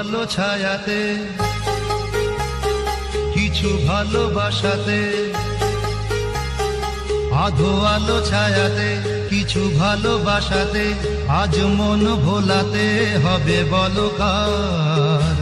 আলো ছায়াতে, কিছু ভালোবাসাতে, আধো আলো ছায়াতে, কিছু ভালোবাসাতে, আজ মন ভোলাতে হবে বলো কার?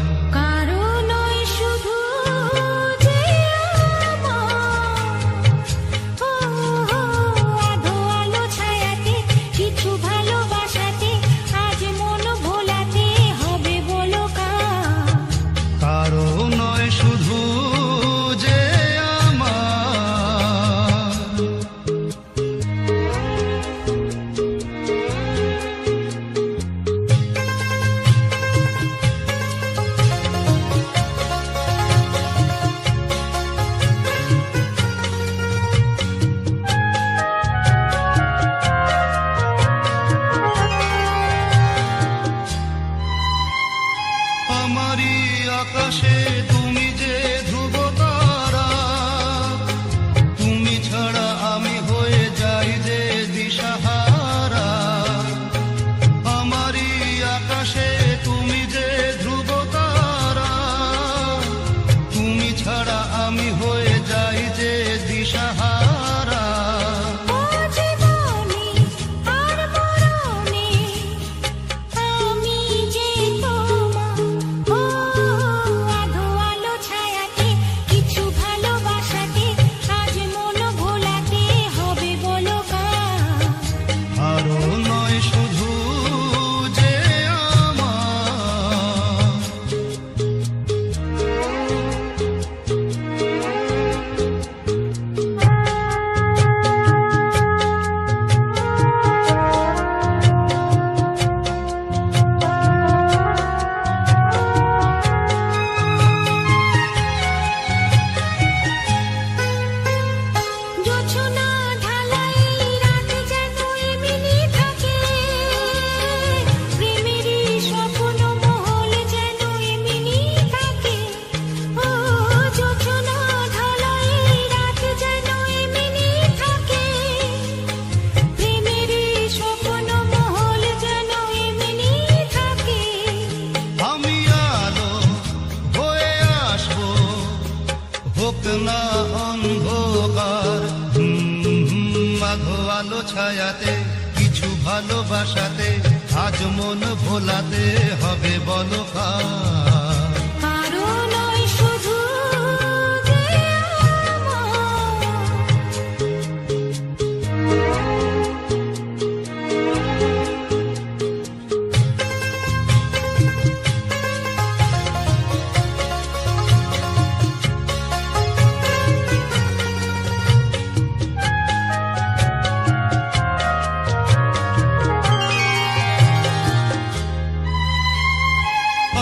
আমারি আকাশে তুমি যে ধ্রুব তারা, তুমি ছাড়া আমি হয়ে যাই যে দিশাহারা। আমারি আকাশে তুমি যে ধ্রুব তারা, তুমি ছাড়া আমি হয়ে যাই যে দিশাহারা। না অন্ধকার আধো আলো ছায়াতে, কিছু ভালোবাসাতে, আজ মন ভোলাতে হবে বলো কার?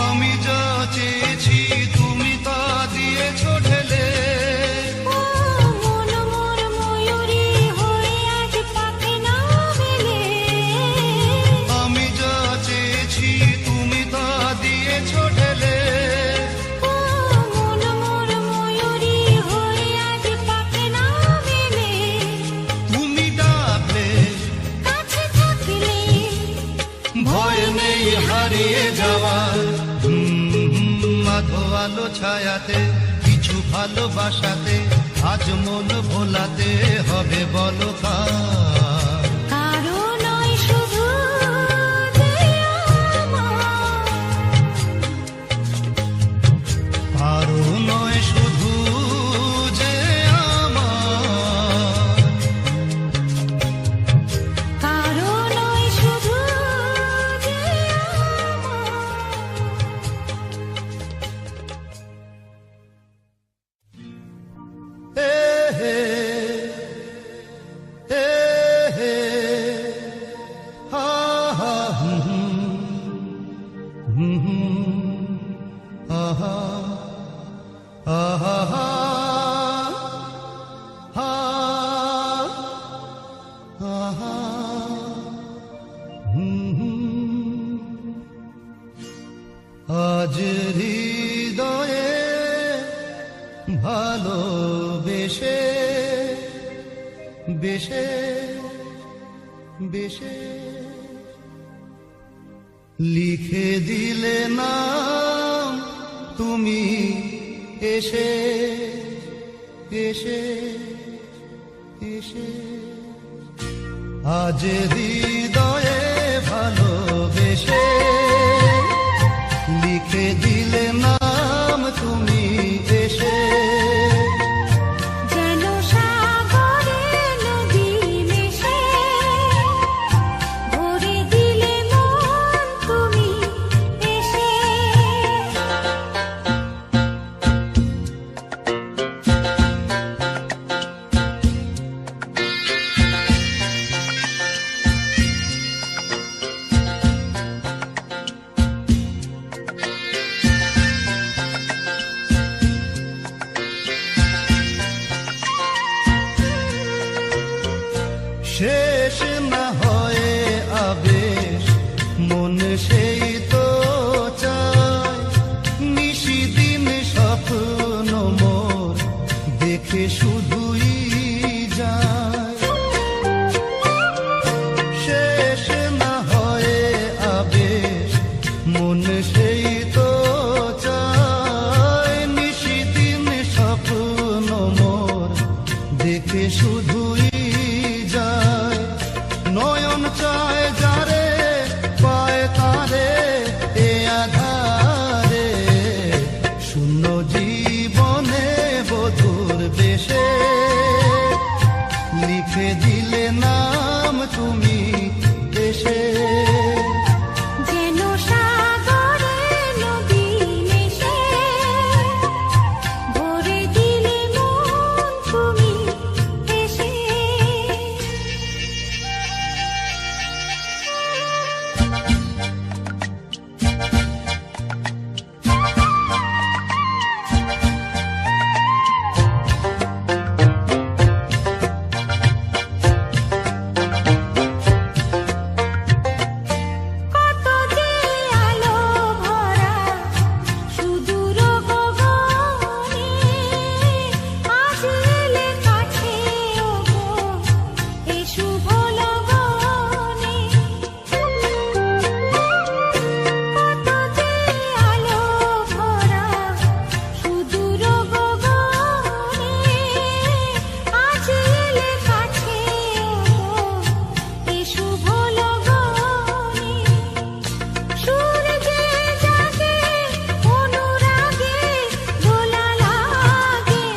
আমি যা চেয়েছি তুমি তা দিয়েছো ঢেলে, আমি যা চেয়েছি তুমি তা দিয়েছো ঢেলে। তুমি ডাকলে ভয় নেই হারিয়ে যাওয়ার। আধো আলো ছায়াতে, কিছু ভালোবাসাতে, আজ মন ভোলাতে হবে বলো কার? আরো নয় শুধু যে আমার, আজ হৃদয়ে ভালোবেসে বেশে বেশে লিখে দিলে না তুমি এসে এসে এসে আজ হৃদয়ে ভালোবেসে লিখে দিলে নাম তুমি এসে যেন সাগরে নদী মিশে ভরে দিলে মন তুমি এসে শেষ না হয়ে আবেশ মন সেই তো চায় নিশিদিন স্বপ্ন মোর দেখে শুধুই যায় শেষ না হয়ে আবেশ মন সেই তো চায় নিশিদিন স্বপ্ন মোর দেখে শুধুই যায় নয়ন চায় যারে পায় তারে এ আধারে শূন্য জীবনে বধুর বেশে লিখে দিলে নাম তুমি এসে যেন সাগরে নদী মিশে ভরে দিলে মন তুমি এসে কত যে আলো ভরা সুদূর গগনে আজ এলে কাছে ওগো এই শুভ লগনে কত যে আলো ভরা সুদূর গগনে আজ এলে কাছে ওগো এই শুভ লগনে সূর্যে জাগে অনুরাগে দোলা লাগে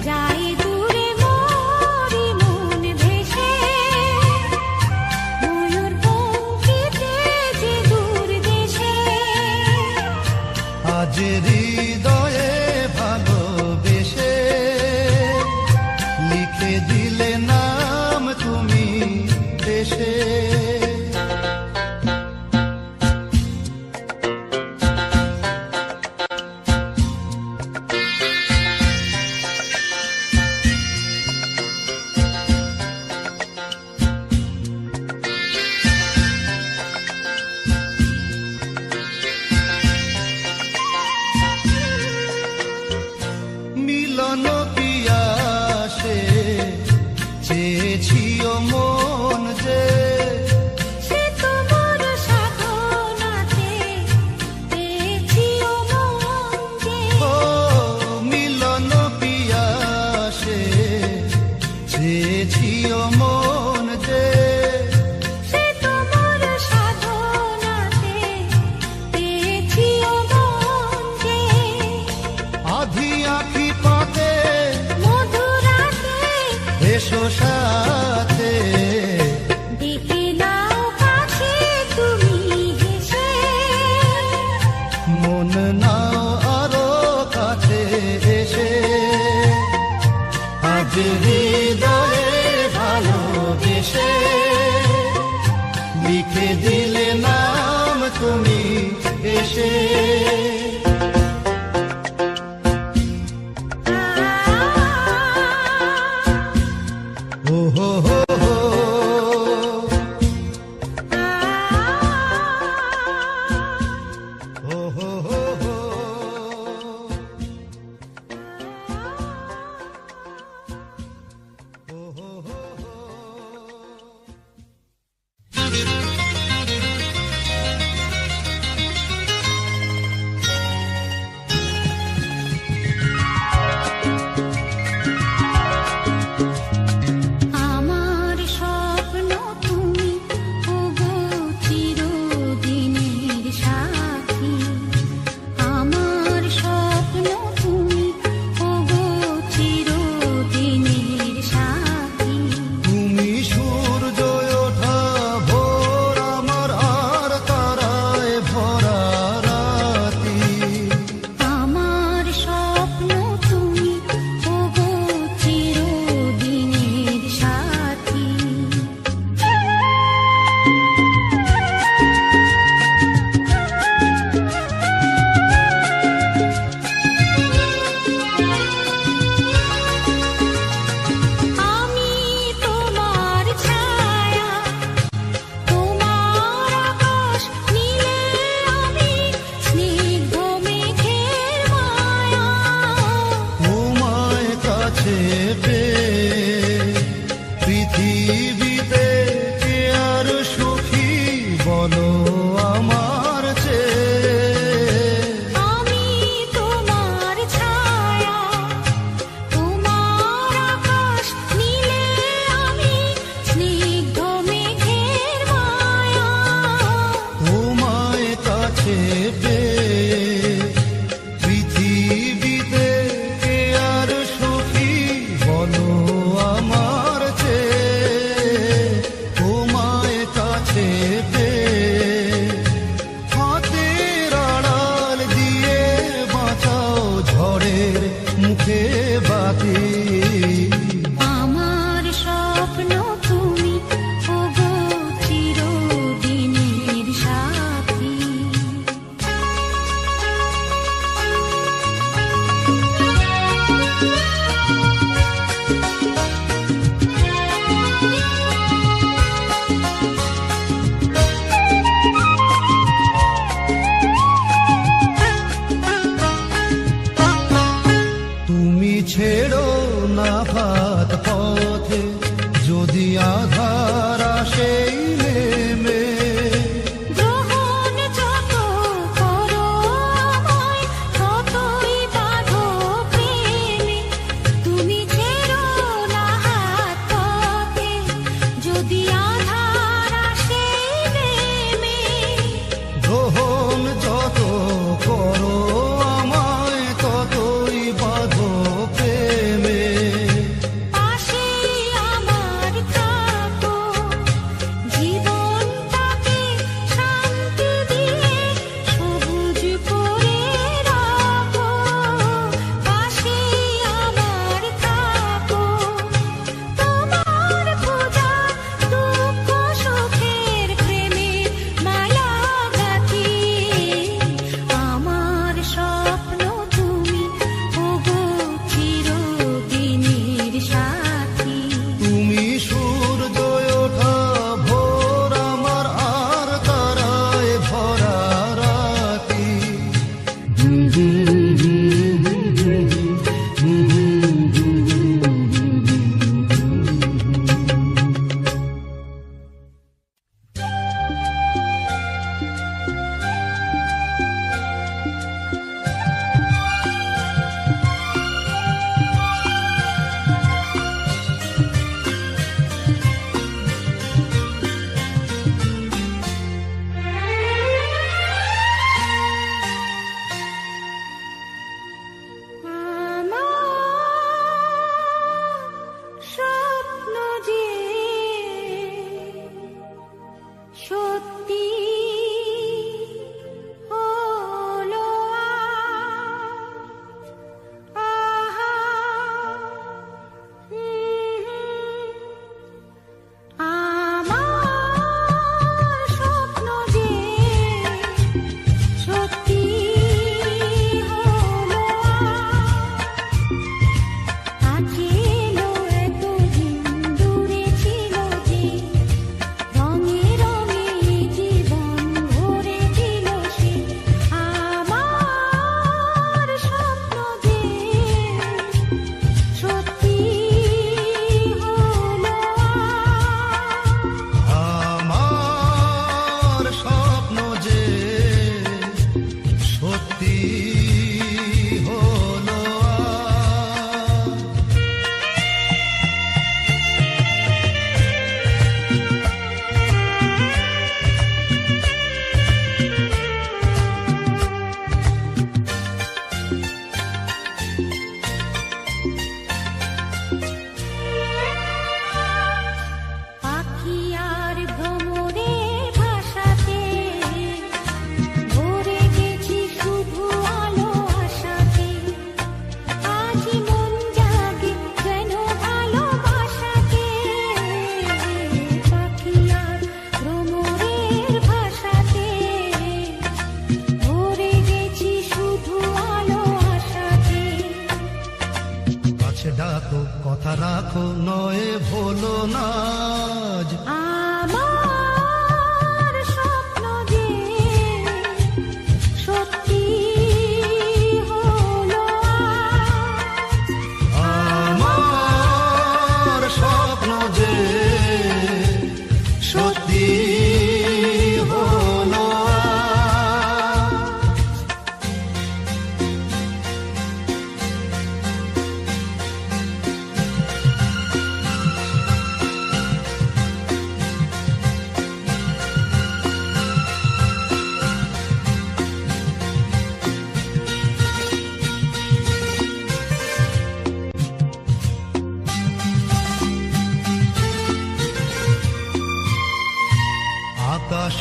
যায় দূরে মোরি মন ভেসে ময়ূর পঙ্খিতে যে দূর দেশে আজ হৃদয়ে ভালোবেসে লিখে দিলে নাম তুমি এসে মিলন পিয়াসে চেয়েছিও মন যে সে তোমার সাধনাতে পেয়েছিও মন যে ও মিলন পিয়াসে চেয়েছিও মন যে সে তোমার সাধনাতে পেয়েছিও মন যে আধি আখি পাতে মধুরাতে এসো সাথে ডেকে নাও কাছে তুমি হেসে মন নাও আরো কাছে এসে আজ হৃদয়ে ভালোবেসে লিখে দিলে নাম তুমি এসে ও হো হো হো ও হো হো হো ও হো হো হো পেয়ে পৃথিবীতে কে আর সুখী বলো আমার চেয়ে। আমি তোমার ছায়া, তোমার আকাশ নীলে আমি স্নিগ্ধ মেঘের মায়া। তোমায় কাছে পেয়ে পৃথিবীতে কে আর সুখী বলো আমার চেয়ে। তোমায় কাছে পেয়ে হাতের আড়াল দিয়ে বাঁচাও ঝড়ের মুখে বাতি। আমার স্বপ্ন তুমি ওগো চিরদিনের সাথী। তুমি ছেড়ো না হাত পথে যদি আধার আসেই নেমে। গ্রহণ যত করো আমায় ততই বাঁধো প্রেমে। তুমি ছেড়ো না হাত পথে যদি আধার আসে নেমে। গ্রহণ যত করো আমায় ততই বাঁধো প্রেমে। পাশে আমার থাকো, জীবনটাকে শান্তি দিয়ে সবুজ করে রাখো। পাশে আমার থাকো, তোমার খোঁজা দুঃখ সুখের প্রেমের মালা গাঁথি। আমার স্বপ্ন তুমি ওগো চিরদিনের সাথী। তুমি সূর্য ওঠা ভোর আমার আর তারায় ভরা রাতি। আমার স্বপ্ন যে সত্যি হলো আহা, আমার স্বপ্ন যে সত্যি হলো ছিল এতদিন দূরে ছিল যে রঙে রঙে জীবন ভরেছিল সে। আমার স্বপ্ন যে সত্যি হলো আমার স্বপ্ন যে সত্যি হলো পাখি আর ভ্রমরের ভাষাতে ভরে গেছি শুধু আলো আশাতে। আজ মন জাগে যেন ভালোবাসাতে। পাখি আর ভ্রমরের ভাষাতে ভরে গেছি শুধু আলো আশাতে। কাছে ডাকো কথা রাখো নয় ভোলো না আজ। আমার স্বপ্ন যে সত্যি হলো আমার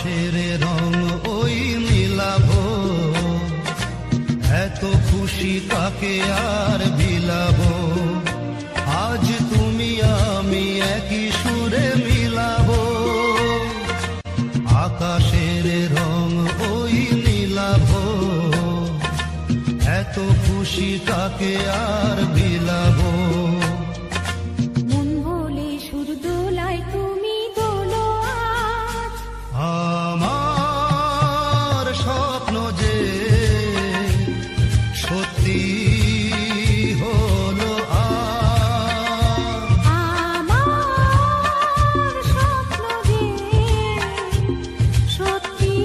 আকাশের রং ওই মিলাবো, এত খুশি কাকে আর বিলাবো। আজ তুমি আমি একই সুরে মিলাবো, আকাশের রং ওই মিলাবো, এত খুশি কাকে আর বিলাবো। মন বলে সুর দোলায় তুমি দোলো আজ, আমার স্বপ্ন যে সত্যি হলো আজ, আমার স্বপ্ন যে সত্যি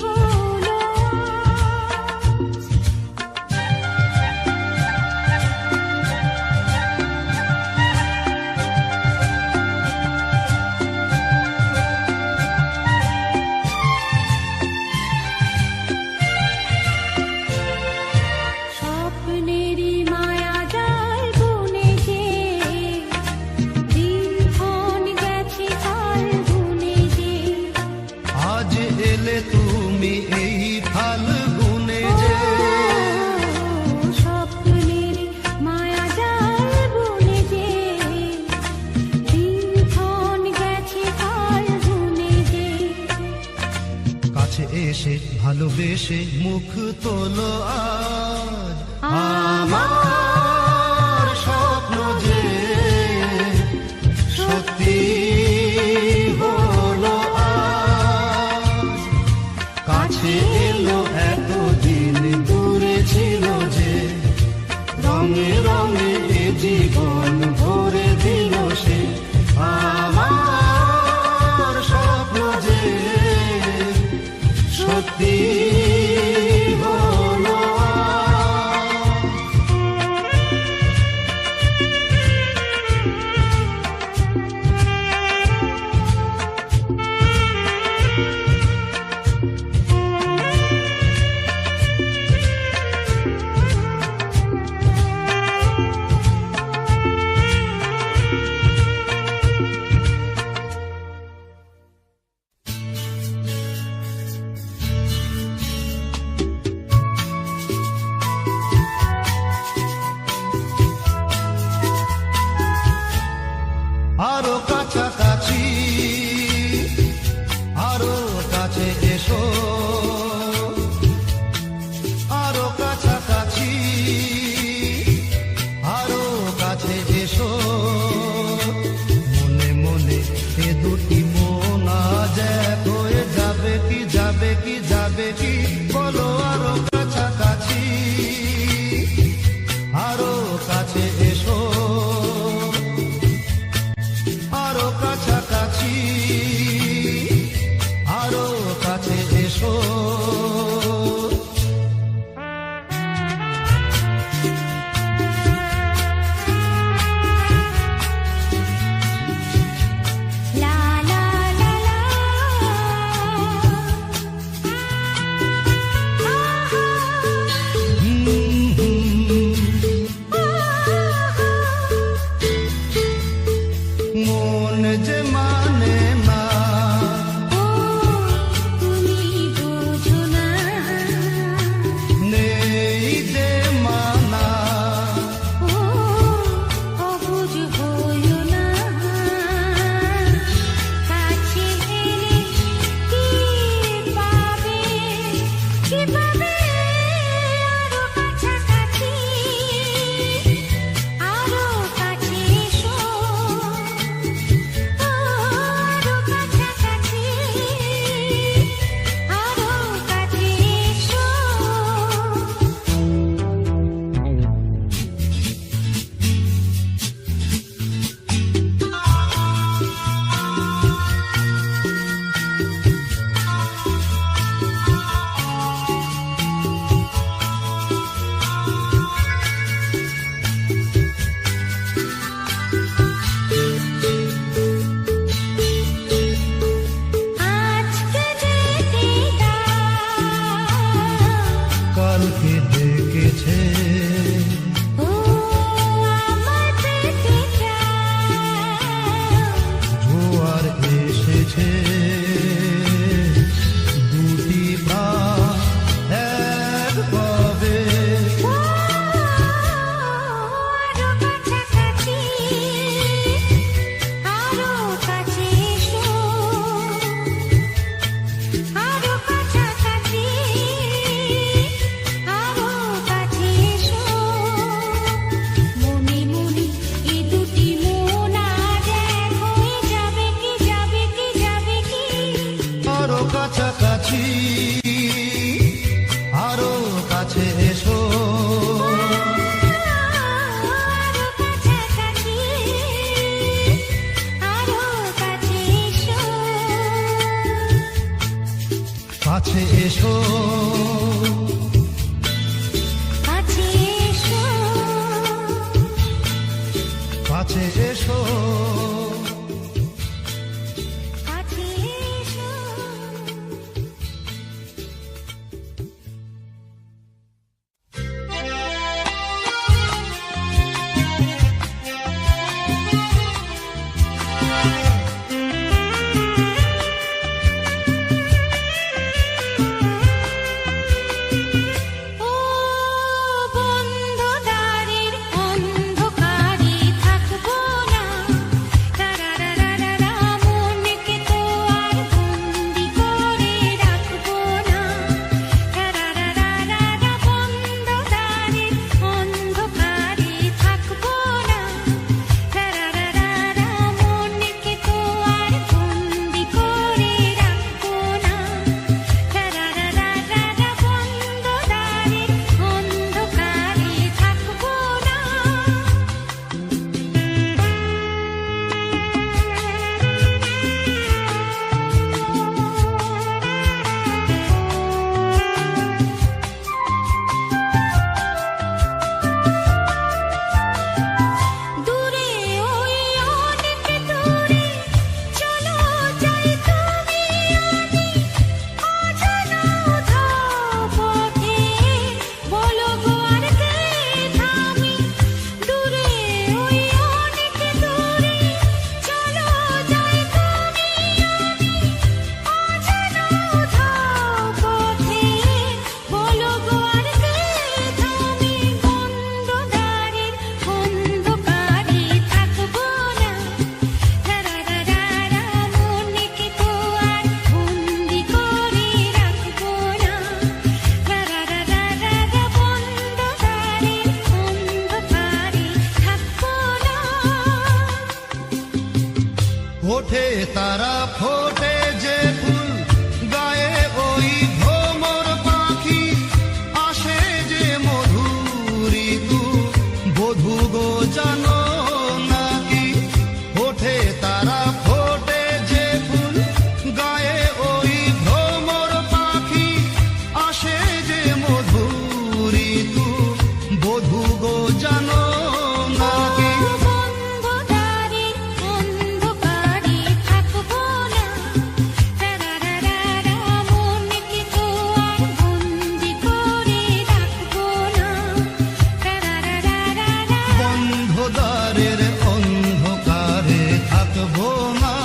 হলো আজ। স্বপ্নেরই মায়া জাল বুনে যে দিনক্ষণ গেছে কাল বুনে যে, আজ এলে তুমি এই ফাল্গুনে যে, স্বপ্নের মায়া জাল বুনে যে দিনক্ষণ গেছে কাল বুনে যে। কাছে এসে ভালোবেসে মুখ তোলো আজ, আমার স্বপ্ন যে সত্যি হলো আজ। কাছে এলো এতদিন দূরে ছিল যে, রঙে রঙে এ জীবন ভরে দিল সে। আমার স্বপ্ন যে সত্যি হলো আজ। আরো কাছাকাছি, আরো কাছে এসো, আরো কাছাকাছি, আরো কাছে এসো। মনে মনে এ দুটি মন আজ এক হয়ে যাবে কি, যাবে কি, যাবে কি, বলো আরো কাছাকাছি, আরো কাছে এসো, আরো কাছাকাছি, আরো কাছে এসো। কাছে এসো কাছে এসো কাছে এসো কাছে এসো ও বন্ধ দ্বারের অন্ধকারে থাকবো না তারারারারা মনকে তো আর বন্দি করে রাখবো না তারারারারা বন্ধ দ্বারের অন্ধকারে থাকবো না তারারারারা মনকে তো আর বন্দি করে রাখবো না তারারারারা বন্ধ দ্বারের অন্ধকারে থাকবো না দূরে ওই অনেক দূরে চলো যাই তুমি আমি অজানা পথে বলো গো আর কে থামি দূরে ওই অনেক দূরে চলো যাই তুমি আমি অজানা পথে বলো গো আর কে থামি বন্ধ দ্বারের অন্ধকারে থাকবো না তারারারারা মনকে তো আর বন্দি করে রাখবো না তারারারারা বন্ধ দ্বারের অন্ধকারে থাকবো না ওঠে তারা ফোটে যে ফুল গায়ে ওই ভ্রমর পাখি আসে যে মধুর ঋতু বধূ গো জানো নাকি ওঠে তারা ফোটে যে ফুল গায়ে ওই ভ্রমর পাখি আসে যে মধুর ঋতু বধূ গো জানো নাকি বন্ধ দ্বারের অন্ধকারে থাকবো না তারারারারা মনকে তো আর বন্দি করে রাখবো না তারারারারা বন্ধ দ্বারের অন্ধকারে থাকবো না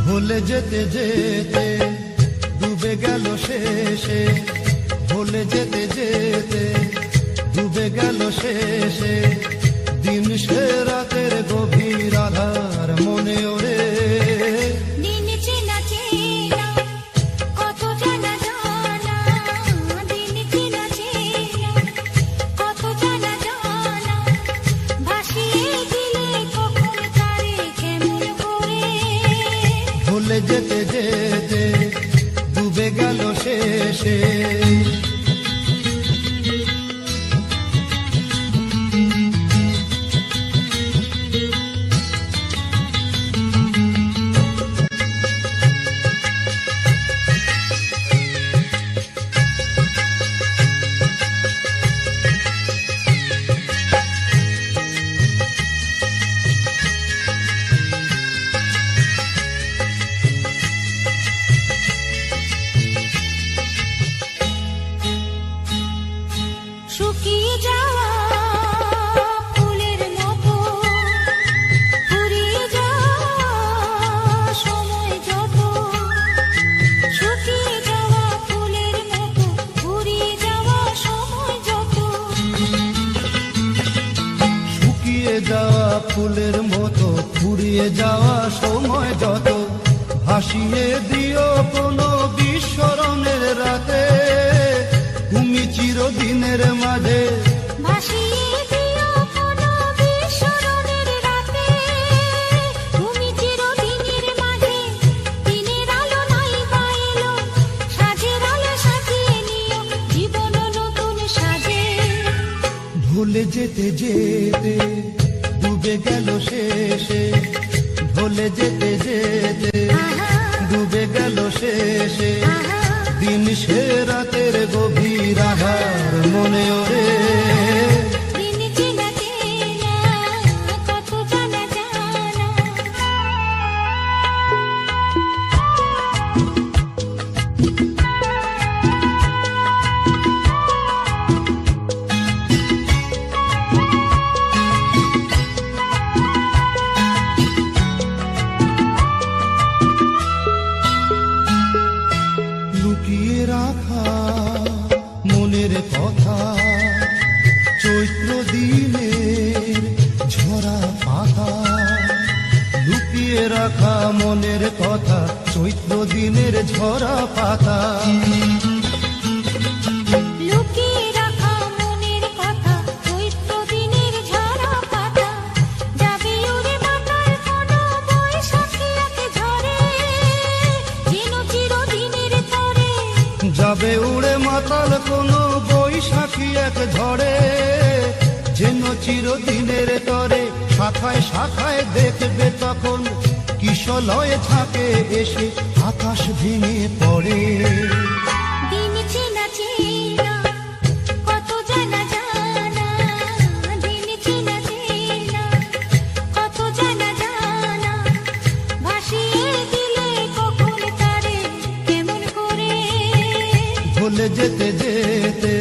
ভুলে যেতে যেতে ডুবে গেল শেষে ভুলে যেতে যেতে ডুবে গেল শেষে দিন সে রাতের গভীর আধার মনে ওরে দিন চেনা চেনা কত জানা জানা দিন চেনা চেনা কত জানা জানা ভাসিয়ে দিলে কখন তারে কেমন করে ভুলে যেতে যেতে ডুবে গেল শেষে শুকিয়ে যাওয়া ফুলের মতো ফুরিয়ে যাওয়া সময় যত শুকিয়ে যাওয়া ফুলের মতো ফুরিয়ে যাওয়া সময় যত শুকিয়ে যাওয়া ফুলের মতো ফুরিয়ে যাওয়া সময় যত ভাসিয়ে দিও কোনো বিস্মরণের রাতে চিরদিনের মাঝে ভাসিয়ে দিও কোনো বিস্মরণের রাতে। তুমি চিরদিনের মাঝে, দিনের আলো নাই বা এলো, সাঁঝের আলো সাজিয়ে নিও জীবন নতুন সাজে। ভুলে যেতে যেতে ডুবে গেল শেষে, ভুলে যেতে যেতে ডুবে গেল শেষে, দিন সে রাতের গভীর আধার মনে ওরে। দিন চেনা চেনা, কত জানা জানা। লুকিয়ে রাখা মনের কথা, চৈত্র দিনের ঝরা পাতা। লুকিয়ে রাখা মনের কথা, চৈত্র দিনের ঝরা পাতা। লুকিয়ে রাখা মনের কথা, চৈত্র দিনের ঝরা পাতা। যাবে উড়ে মাতাল কোনো বৈশাখী এক ঝড়ে, যেন চিরদিনের তরে। যাবে উড়ে মাতাল কোনো বৈশাখী এক ঝড়ে, যেন চিরদিনের তরে। শাখায় শাখায় দেখবে তখন কিশলয় ঝাঁকে এসে আকাশ ভেঙে পড়ে। দিন চেনা চেনা, কত জানা জানা। দিন চেনা চেনা, কত জানা জানা। ভাসিয়ে দিলে কখন তারে, কেমন করে। ভুলে যেতে যেতে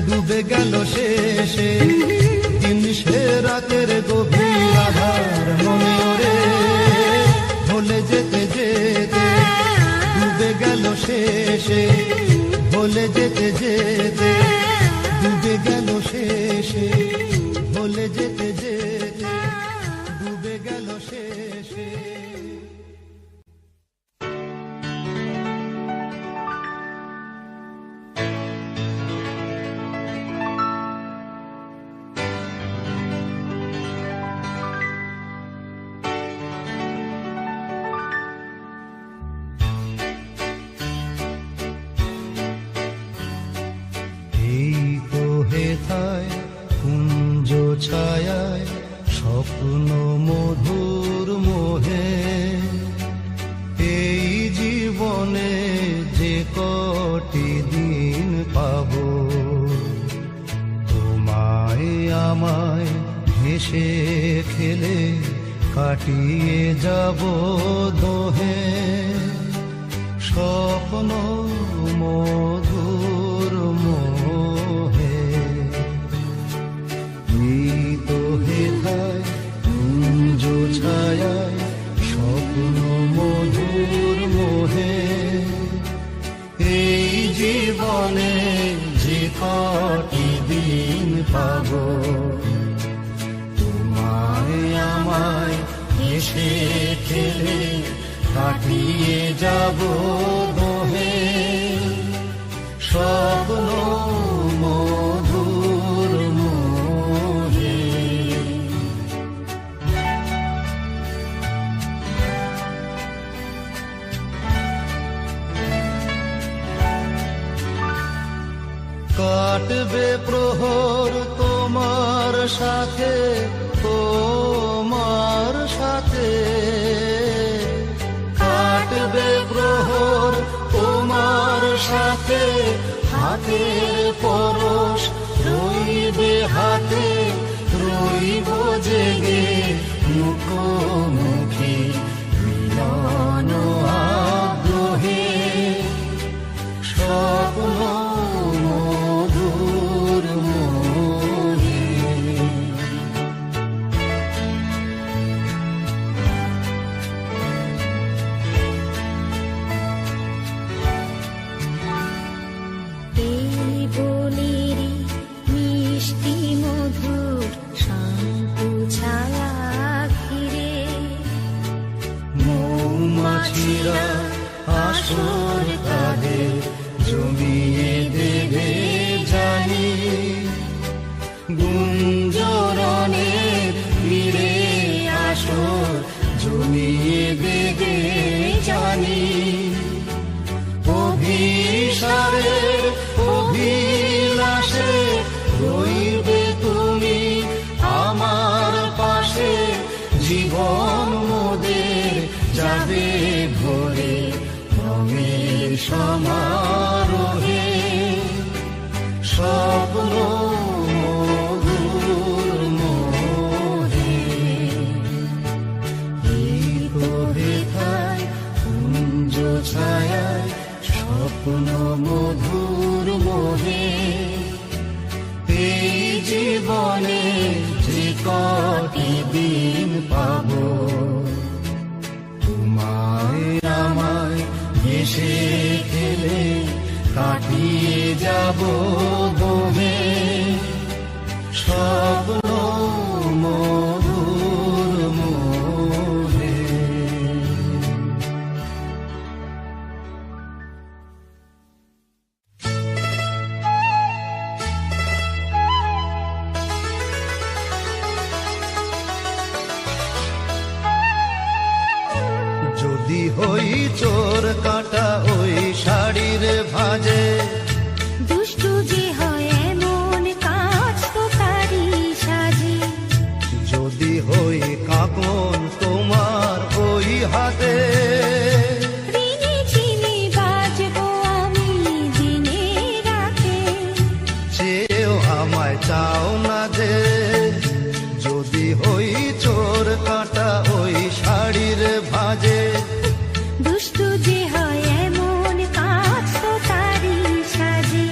ডুবে গেল শেষে, দিন সে রাতের গভীর আধার মনে ওরে। ভুলে যেতে যেতে ডুবে গেল শেষে, ভুলে যেতে যেতে ডুবে গেল শেষে, ভুলে যেতে যেতে ডুবে গেল শেষে। এই তো হেথায় কুঞ্জ ছায়ায় স্বপ্ন মধুর মোহে, এই জীবনে যে কটি দিন পাবো, তোমায় আমায় হেসে খেলে কাটিয়ে যাব দোহে। স্বপ্ন মধুর মোহে, নিত হেথায় কুঞ্জ ছায়ায় স্বপ্ন মধুর মোহে, এই জীবনে যে কটি দিন পাবো, তোমায় আমায় হেসে খেলে কাটিয়ে যাব দোহে। স্বপ্ন মধুর মোহে। কাটবে প্রহর তোমার সাথে, তোমার সাথে। কাটবে প্রহর তোমার সাথে, হাতের পরশ রইবে হাতে, রইব জেগে মুখোমুখি মিলন আগ্রহে। স্বপ্ন মধুর মোহে। এই বনেরই মিষ্টি মধুর শান্ত ছায়া ঘিরে, গুঞ্জরণে ফিরে আসো জমিয়ে দেবে জানি অভিসারের অভিলাষে রইবে তুমি আমার পাশে জীবন মোদের যাবে ভরে রঙের সমারোহে স্বপ্ন মধুর মোহে এই কবিতায় কুঞ্জ ছায়ায় স্বপ্ন মধুর মোহে এই জীবনে যে কটি দিন পাবো তোমায় আমায় এসে খেলে কাটিয়ে যাব দোহে স্বপ্ন মধুর মোহে যদি হই চোর কাটা ওই শাড়ির ভাঁজে দুষ্টু যে হয় এমন কাজ তো তারি সাজে যদি হই কাকন তোমার ওই হাতে ঋণে চিনি বাজবো আমি দিনে রাতে চেয়েও আমায় চাও না যে যদি হই চোর কাটা ওই শাড়ির ভাঁজে দুষ্টু যে হয় এমন কাজ তো তারি সাজে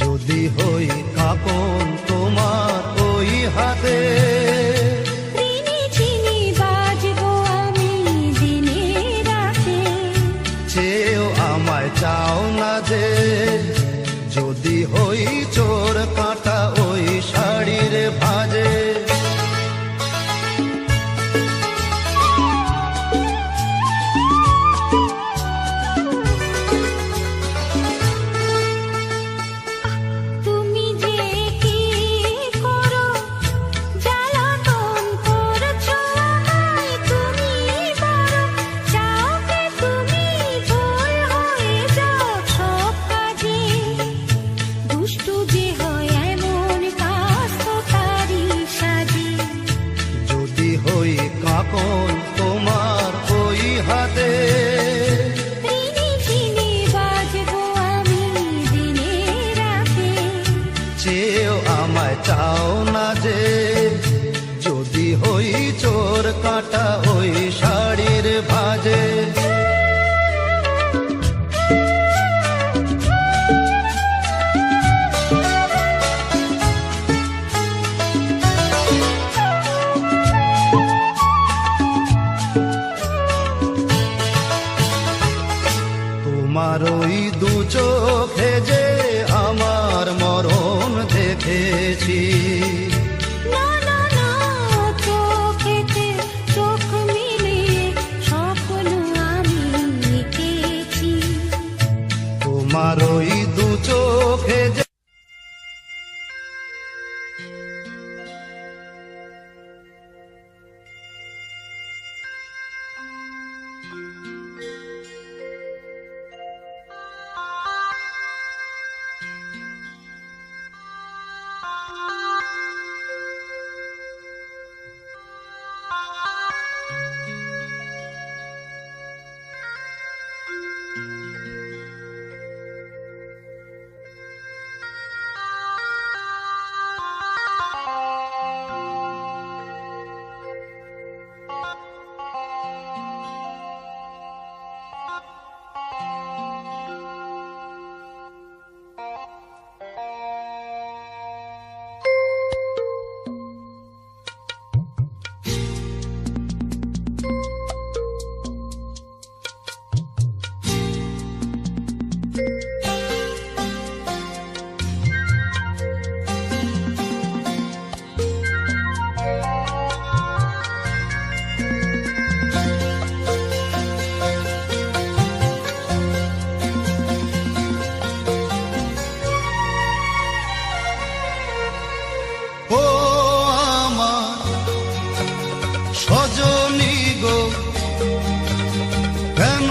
যদি হই কাকন তোমার ওই হাতে ঋণে চিনি বাজবো আমি দিনে রাতে চেয়েও আমায় চাও না যে যদি হই চোর কাটা ওই শাড়ির ভাঁজে তুমি যে কি করো জ্বালাতন করছো আমায় তুমি বড় চাও কে তুমি ভুল হয়ে যাও সব কাজে দুষ্টু যে হয় এমন কাজ তো তারি সাজে যদি হই কাকন তোমার ওই হাতে ঋণে চিনি বাজবো আমি দিনে রাতে চেয়েও আমায় চাও না যে যদি হই চোর কাটা ওই শাড়ির ভাঁজে তোমার ওই দু চোখে যে আমার মরণ দেখেছি না না না চোখেতে চোখ মিলিয়ে স্বপ্ন আমি এঁকেছি তোমার ওই দু চোখে যে কেন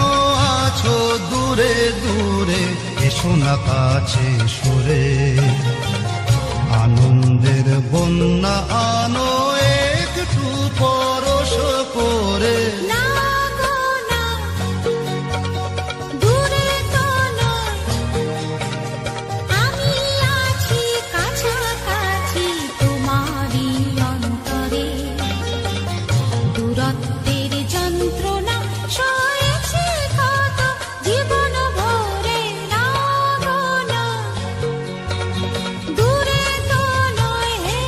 আছো দূরে দূরে, এসো না কাছে সরে। আনন্দের বন্যা আনো একটু পরশ করে। না গো না, দূরে তো নয়, আমি আছি কাছাকাছি তোমারই অন্তরে। দূরত্বের যন্ত্রণা সয়েছি কত জীবন ভরে। না গো না, দূরে তো নয় হে।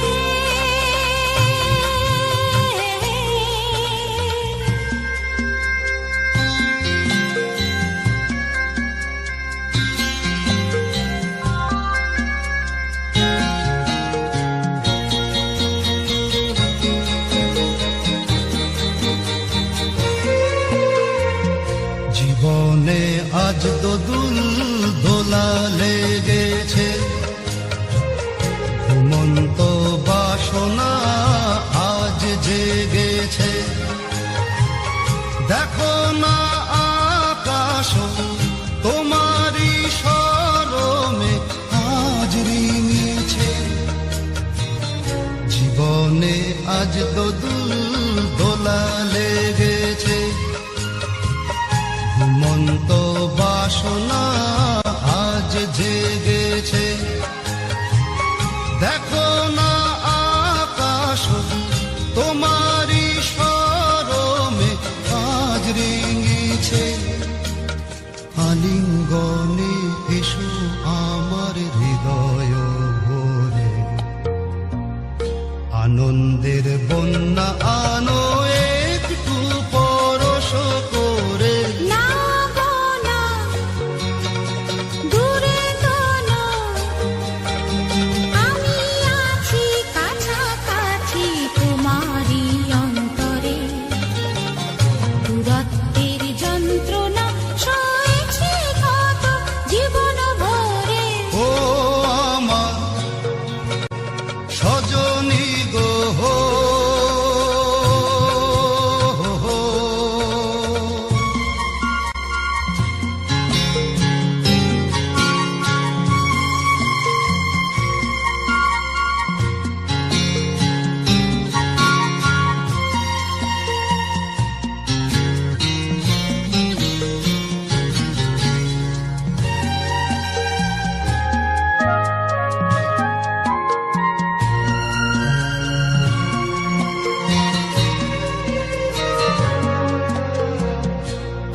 জীবনে আজ দোদুল দোলা লেগেছে, ঘুমন্ত বাসনা আজ জেগেছে। দেখো না আকাশ তোমারই শরমে আজ রিঙেছে। জীবনে আজ দোদুল দোলা লেগেছে, ঘুমন্ত বাসনা আজ জেগেছে। দেখো না আকাশ তোমারই শরমে আজ রেঙেছে। আলিঙ্গনে এসো আমার হৃদয় ভরে, আনন্দের বন্যা আনো একটু পরশ করে। না গো না, দূরে তো নয়, আমি আছি কাছাকাছি তোমারই অন্তরে। দূরত্বের যন্ত্রণা সয়েছি কত জীবন ভরে। ও আমার সজনী গো,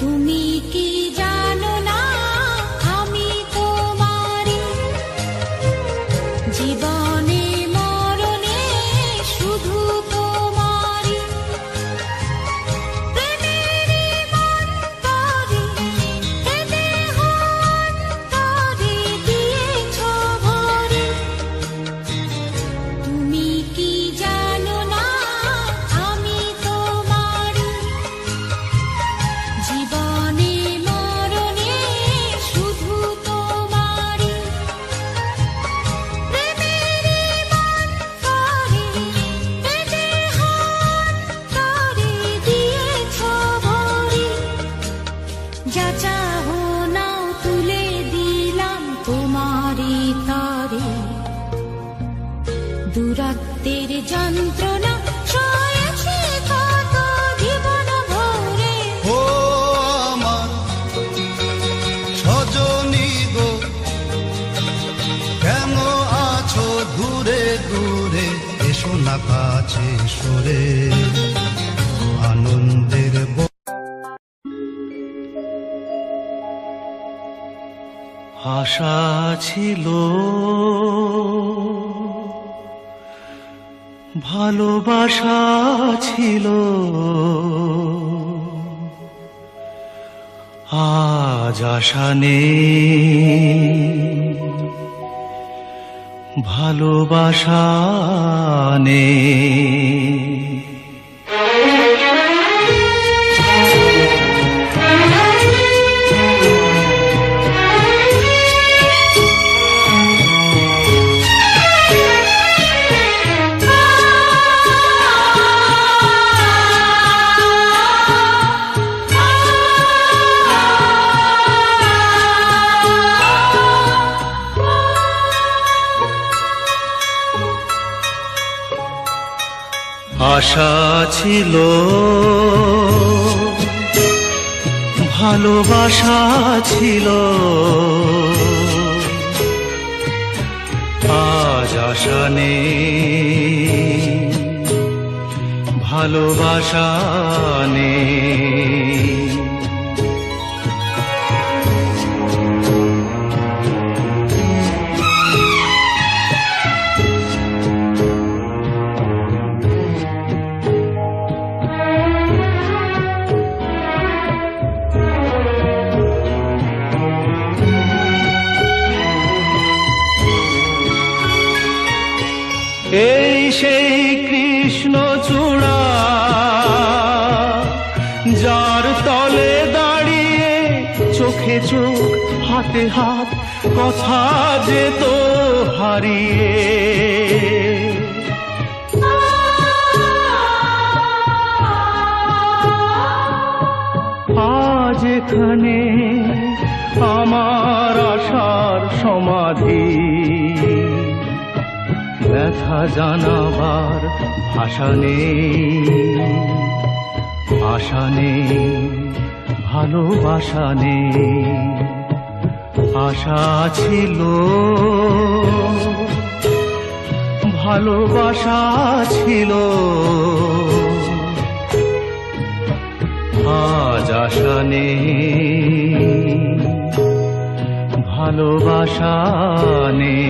তুমি কি জানো না আমি তোমারই, জীবনে মরণে শুধু তোমারই। প্রেমেরই মন্তরে এ দেহ অন্তরে দিয়েছ ভরে। তুমি কি জানো না আমি তোমারই, জীবনে মরণে শুধু তোমারই। প্রেমেরই মন্তরে এ দেহ অন্তরে দিয়েছ ভরে। যা চাহো নাও তুলে দিলাম তোমারই তরে। দূরত্বের যন্ত্রণা সয়েছি কত জীবন ভরে। ও আমার সজনী গো, কেন আছো দূরে দূরে, এসো না কাছে সরে। আনন্দের আশা ছিল, ভালোবাসা ছিল, আজ আশা নেই, ভালোবাসা নেই। আশা ছিল, ভালোবাসা ছিল, আজ আশা নেই, ভালোবাসা নেই। এই সেই কৃষ্ণচূড়া, যার তলে দাঁড়িয়ে চোখে চোখ হাতে হাত কথা যেত হারিয়ে। আজ এখানে আমার আশার সমাধি, ব্যথা জানাবার ভাষা নেই, আশা নেই, ভালোবাসা নেই। আশা ছিল, ভালোবাসা ছিল, আজ আশা নেই, ভালোবাসা নেই।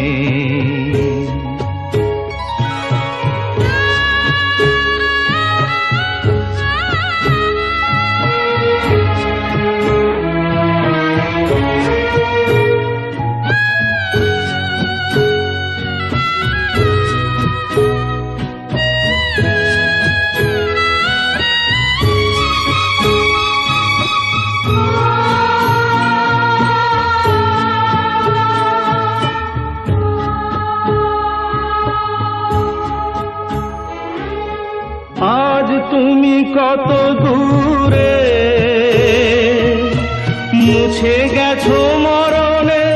আজ তুমি কত দূরে, মুছে গেছো মরণে,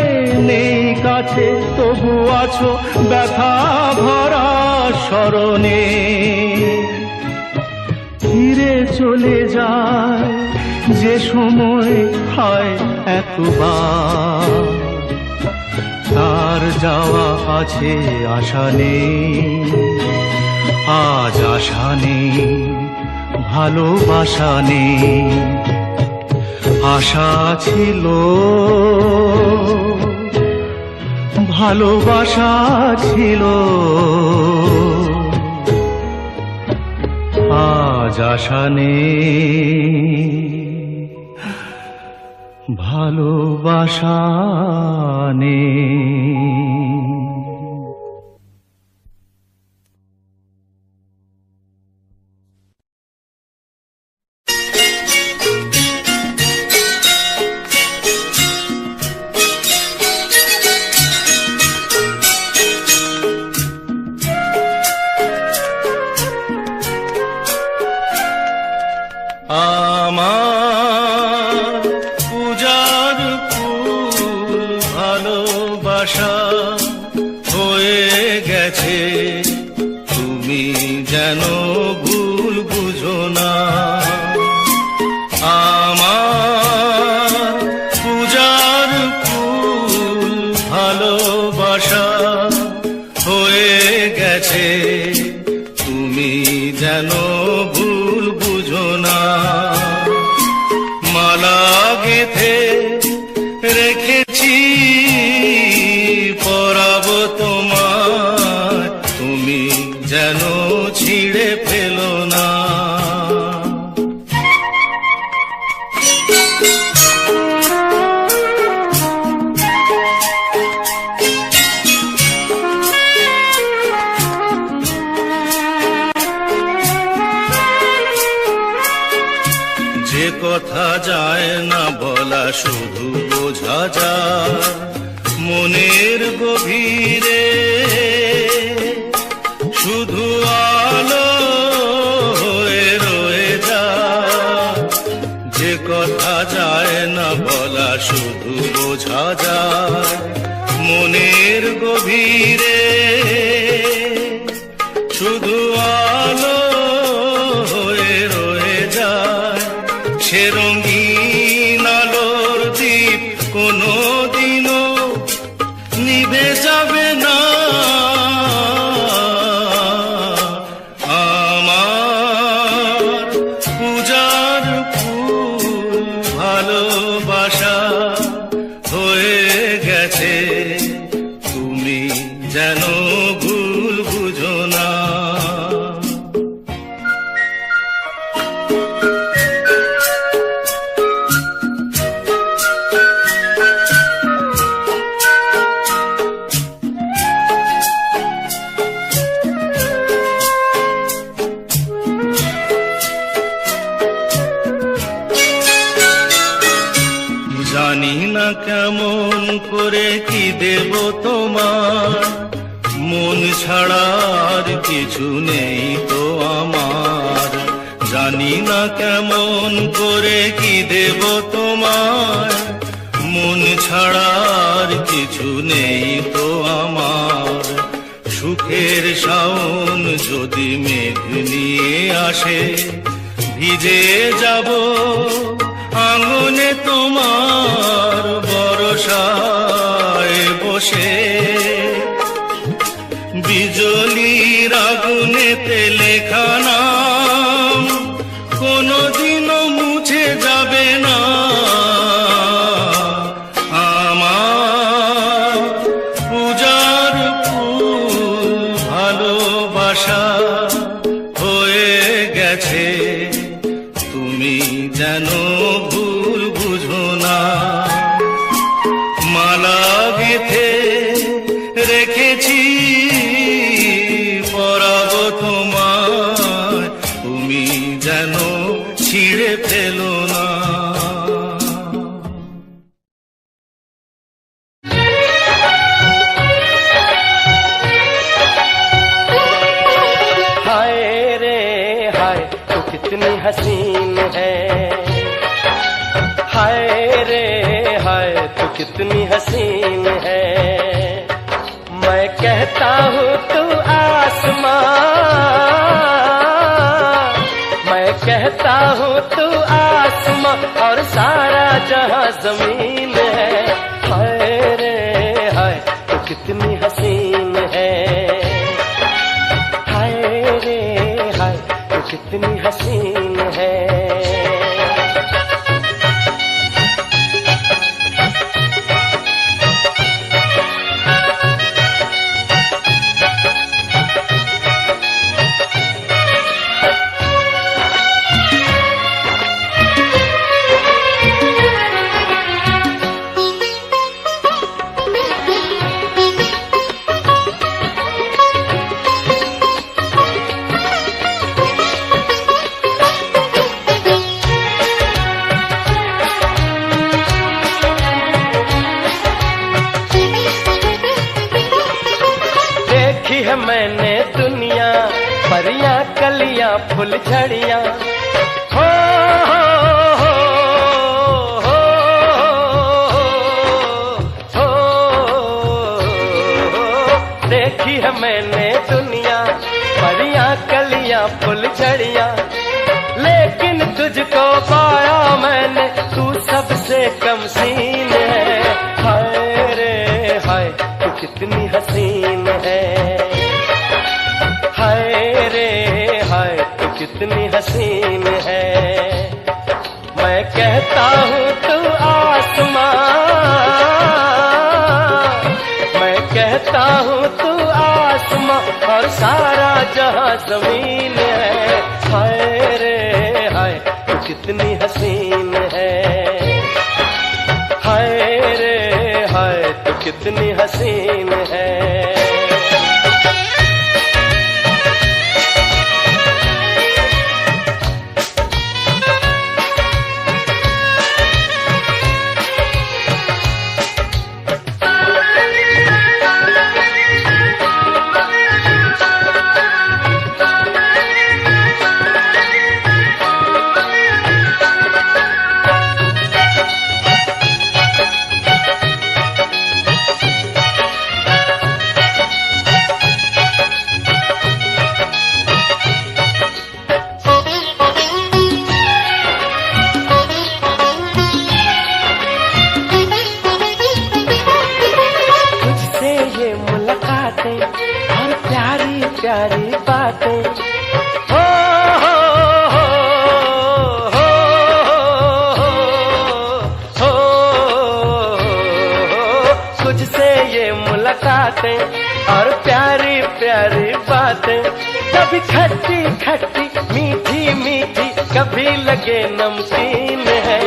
নেই কাছে তবু আছো ব্যথা ভরা স্মরণে। ফিরে চলে যায় যে সময় হয় একবার, তার যাওয়া আছে আশা নেই, আজ আশা নেই, ভালোবাসা নেই। আশা ছিল, ভালোবাসা ছিল, আজ আশা নেই, ভালোবাসা নেই। আমার পূজার ফুল ভালোবাসা হয়ে গেছে, তুমি যেন ভুল বুঝো না। আমার পূজার ফুল ভালোবাসা হয়ে গেছে, তুমি যেন ভুল বুঝো না। মালা গেঁথে রেখেছি পরাবো তোমায়, তুমি যেন ছিঁড়ে ফেলো না। যে কথা যায় না বলা, শুধু বোঝা যায় মনের গভীরে, শুধু আলো হয়ে রয়ে যায়। যে কথা যায় না বলা, শুধু বোঝা যায় মনের গভীরে, শুধু আলো রঙিন আলোর দ্বীপ কোনোদিনও নিভে যাবে না। আমার পূজার ফুল ভালোবাসা হয়ে গেছে, তুমি যেন ভুল বুঝো না। জানি না কেমন করে কি দেব তোমার, মন ছাড়ার কিছু নেই তো আমার। জানি না কেমন করে কি দেব তোমার, মন ছাড়ার কিছু নেই তো আমার। সুখের শাওন যদি মেঘ নিয়ে আসে, ভিজে যাব আঙনে তোমার বরসায় বসে। বিজলির আগুনেতে লেখা নাম কোনোদিনও মুছে যাবে না। আমার পূজার ফুল ভালোবাসা হয়ে গেছে, তুমি যেন ভুল বুঝো না। মালা গেথে রেখেছি পরাবো তোমায়, তুমি যেন ছিঁড়ে ফেলো না। हाय रे हाय तू कितनी हसीन है, हाय रे हाय तू कितनी हसीन है। मैं कहता हूँ तू आसमां, मैं कहता हूँ तू आसमां और सारा जहां जमीन है। हाय रे हाय तू कितनी हसीन है, हाय रे हाय तू कितनी हसीन है। देखी है मैंने दुनिया, परियां कलियां फुल झड़ियां, हो हो हो हो हो हो। देखी है मैंने दुनिया, परियां कलियां फुल झड़ियां, लेकिन तुझको पाया मैंने, तू सबसे कम सीन है। हाय रे हाय तू कितनी हसीन है, हाय रे हाय तू कितनी हसीन है। मैं कहता हूँ तू आसमां, मैं कहता हूँ तू आसमां और सारा जहां जमीन है। हाय रे हाय तू कितनी हसीन है, हाय रे हाय तू कितनी हसीन है। मुलाकातें और प्यारी प्यारी बातें, कभी खट्टी खट्टी मीठी मीठी, कभी लगे नमकीन है।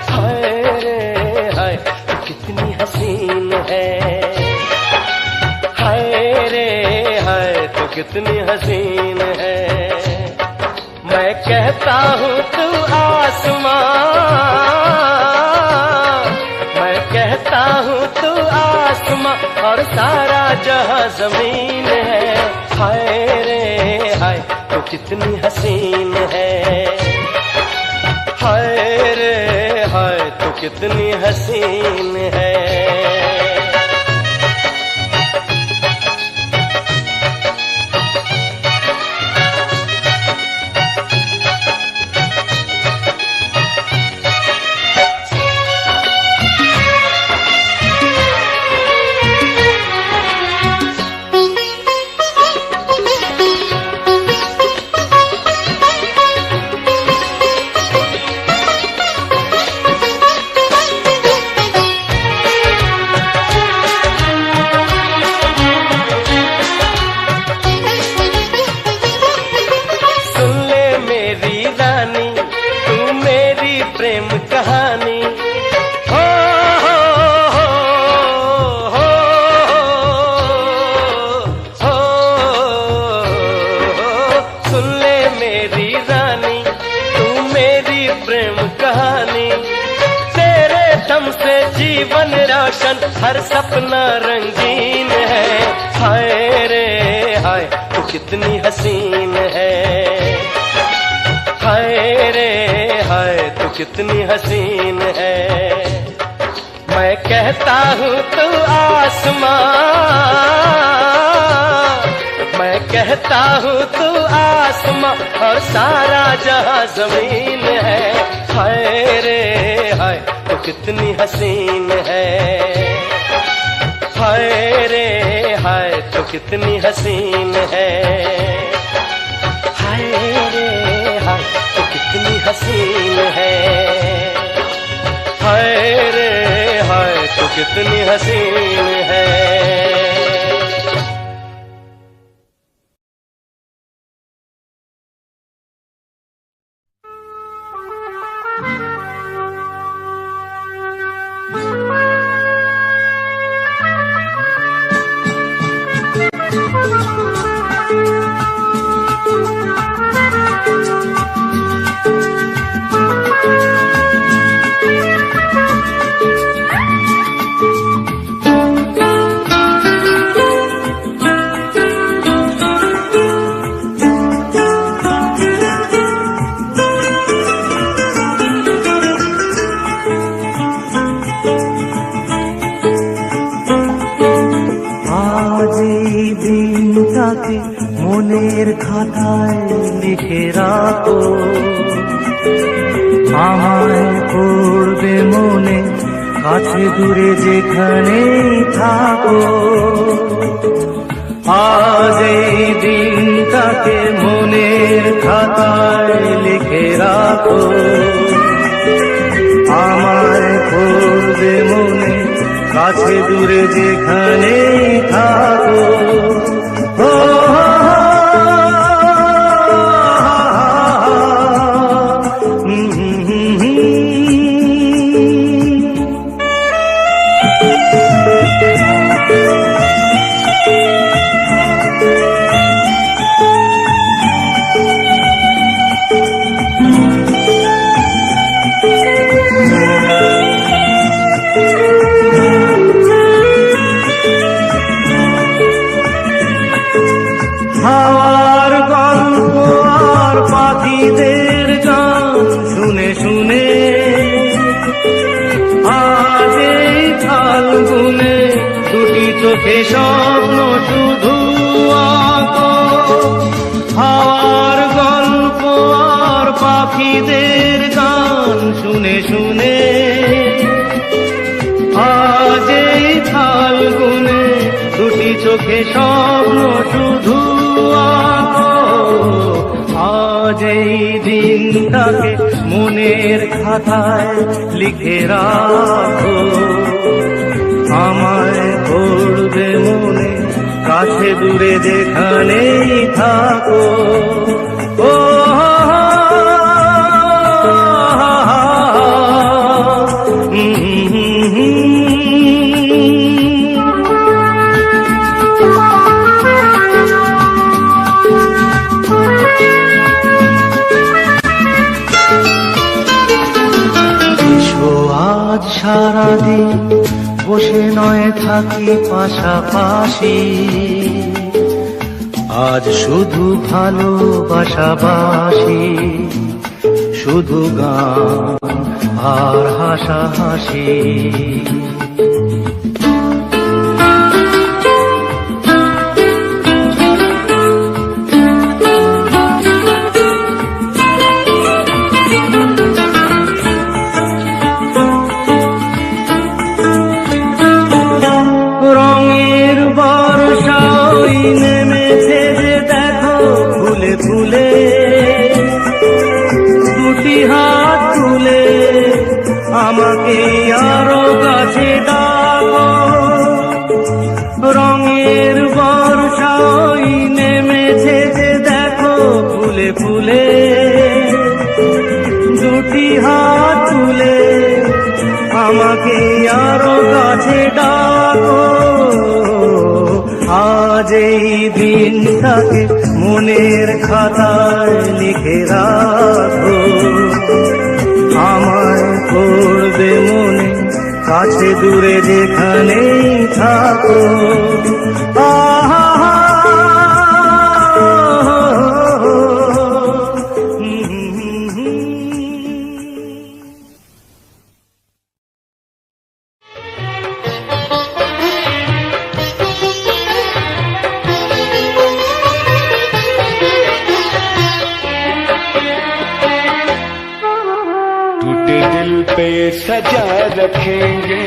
हाय रे हाय तू कितनी हसीन है, हाय रे हाय तू कितनी हसीन है। मैं कहता हूँ तू आसमां, मैं कहता हूँ तू आसमां और सारा जहां जमीन है। हाय रे हाय तू कितनी हसीन है, हाय रे हाय तू कितनी हसीन है। प्रेम कहानी हो हो हो हो हो हो, सुन ले मेरी रानी तू मेरी प्रेम कहानी। तेरे दम से जीवन रोशन, हर सपना रंगीन है। हाय रे हाय तू कितनी हसीन है, हाय रे हाय तू कितनी हसीन है। मैं कहता हूँ तू आसमां, मैं कहता हूँ तू आसमां और सारा जहां जमीन है। हाय रे हाय तू कितनी हसीन है, हाय रे हाय तू कितनी हसीन है। हाय रे हाय तू कितनी हसीन है, हाय रे हाय तू कितनी हसीन है। মনের খাতায় লিখে রাখো, আমায় করবে মনে কাছে দূরে যেখানেই থাকো। আজ এই দিনটাকে মনের খাতায় লিখে রাখো, আমায় করবে মনে কাছে দূরে যেখানেই থাকো। হাওয়ার গল্প আর পাখিদের গান শুনে শুনে আজ এই ফাল্গুনে দুটি চোখে স্বপ্ন শুধু আঁকো। হাওয়ার গল্প আর পাখিদের গান শুনে শুনে আজ এই ফাল্গুনে দুটি চোখে স্বপ্ন শুধু আঁকো। আজ এই দিনটাকে মনের খাতায় লিখে রাখো, আমায় করবে কাছে দূরে যেখানেই থাকো ও আজ সারাদিন বসে নয় থাকি পাশাপাশি, আজ শুধু ভালোবাসাবাসি, শুধু গান আর হাসাহাসি। রঙের বর্ষা ওই নেমেছে যে দেখো ফুলে ফুলে, দুটি হাত তুলে আমাকে আরো কাছে ডাকো। রঙের বর্ষা ওই নেমেছে যে দেখো ফুলে ফুলে, দুটি হাত তুলে আমাকে আরো কাছে ডাকো। আজ এই দিনটাকে মনের খাতায় লিখে রাখো, আমায় করবে মনে কাছে দূরে যেখানেই থাকো। আহা टूटे दिल पे सजा रखेंगे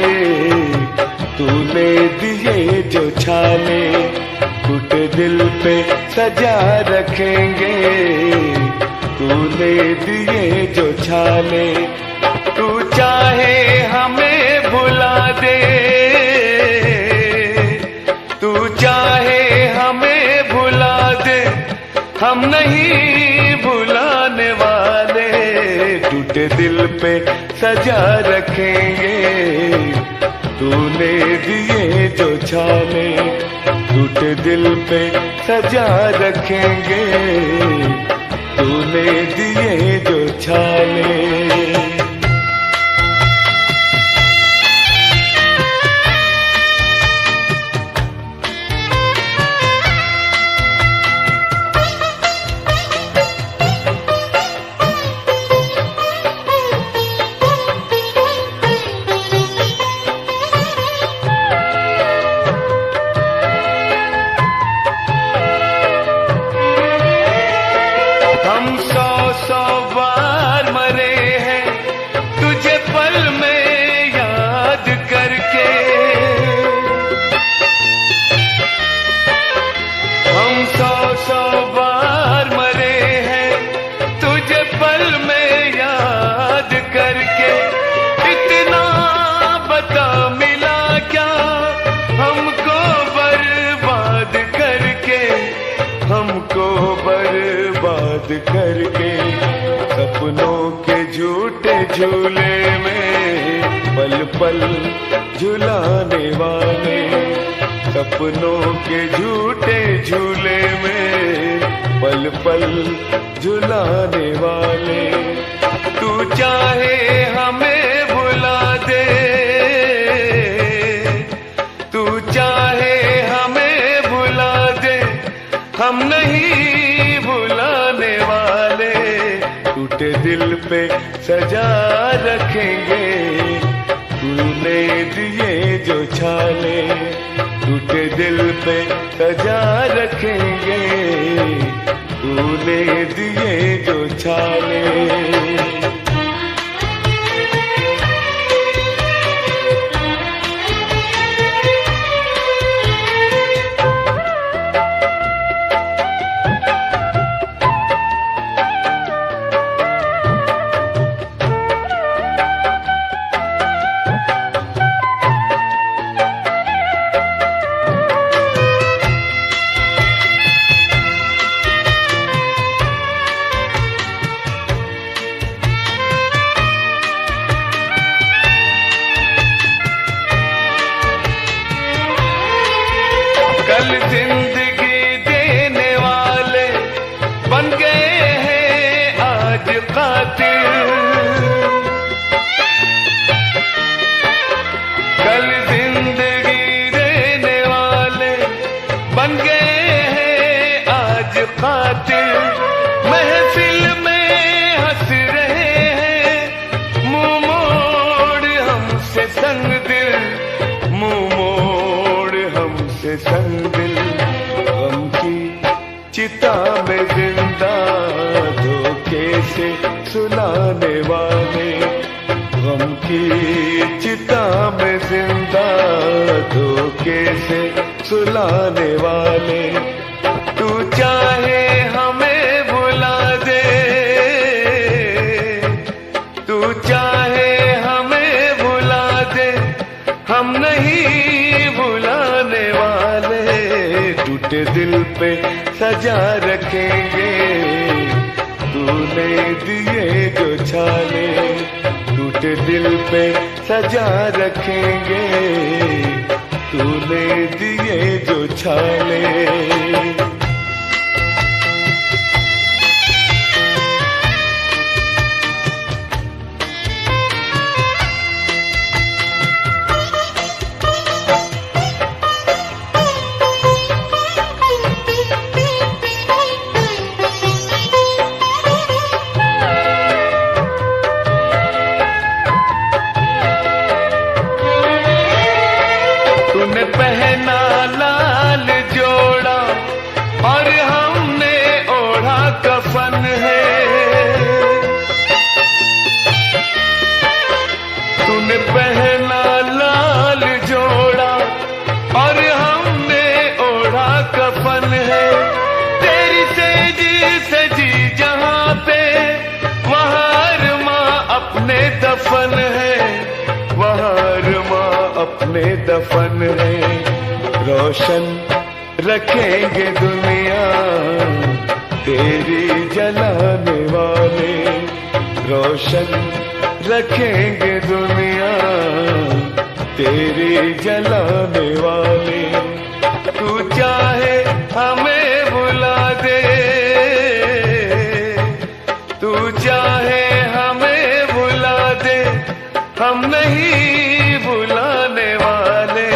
तूने दिए जो छाले, टूटे दिल पे सजा रखेंगे तूने दिए जो छाले। तू चाहे हमें भुला दे, तू चाहे हमें भुला दे, हम नहीं भुलाने वाले। टूटे दिल पे सजा रखेंगे तूने दिए जो छाले, टूटे दिल पे सजा रखेंगे तूने दिए जो छाले। हम सौ सौ बार मरे हैं तुझे पल में याद करके, हम सौ सौ बार मरे हैं तुझे पल में याद करके। इतना बता मिला क्या हमको बर्बाद करके, हमको बर्बाद करके। सपनों के झूठे झूले में पल पल झुलाने वाले, सपनों के झूठे झूले में पल पल झुलाने वाले। तू चाहे हमें भुला दे, तू चाहे हमें भुला दे, हम नहीं भुलाने वाले। टूटे दिल पे सजा रखेंगे तूने दिए जो छाले, टूटे दिल पे सजा रखेंगे तूने दिए जो छाले। खातिर। कल जिंदगी देने वाले बन गए हैं आज कातिल। महफिल में हंस रहे हैं मुंह मोड़ हमसे संग दिल, मुंह मोड़ हमसे संग दिल। गम की चिता में जिंदा धोखे से सुलाने वाले, गम की चिता में जिंदा धोखे से सुलाने वाले। तू चाहे हमें भुला दे, तू चाहे हमें भुला दे, हम नहीं भुलाने वाले। टूटे दिल पे सजा रखेंगे तूने दिए जो छाले, टूटे दिल पे सजा रखेंगे तूने दिए जो छाले। तूने पहना लाल जोड़ा और हमने ओढ़ा कफन है। तूने पहना लाल जोड़ा और हमने ओढ़ा कफन है। तेरी सेजी सजी जहां पे वहां अरमा अपने दफन है, वहां अरमा अपने दफन है। रोशन रखेंगे दुनिया तेरी जलाने वाले, रोशन रखेंगे दुनिया तेरी जलाने वाले। तू चाहे हमें भुला दे, तू चाहे हमें भुला दे, हम नहीं भुलाने वाले।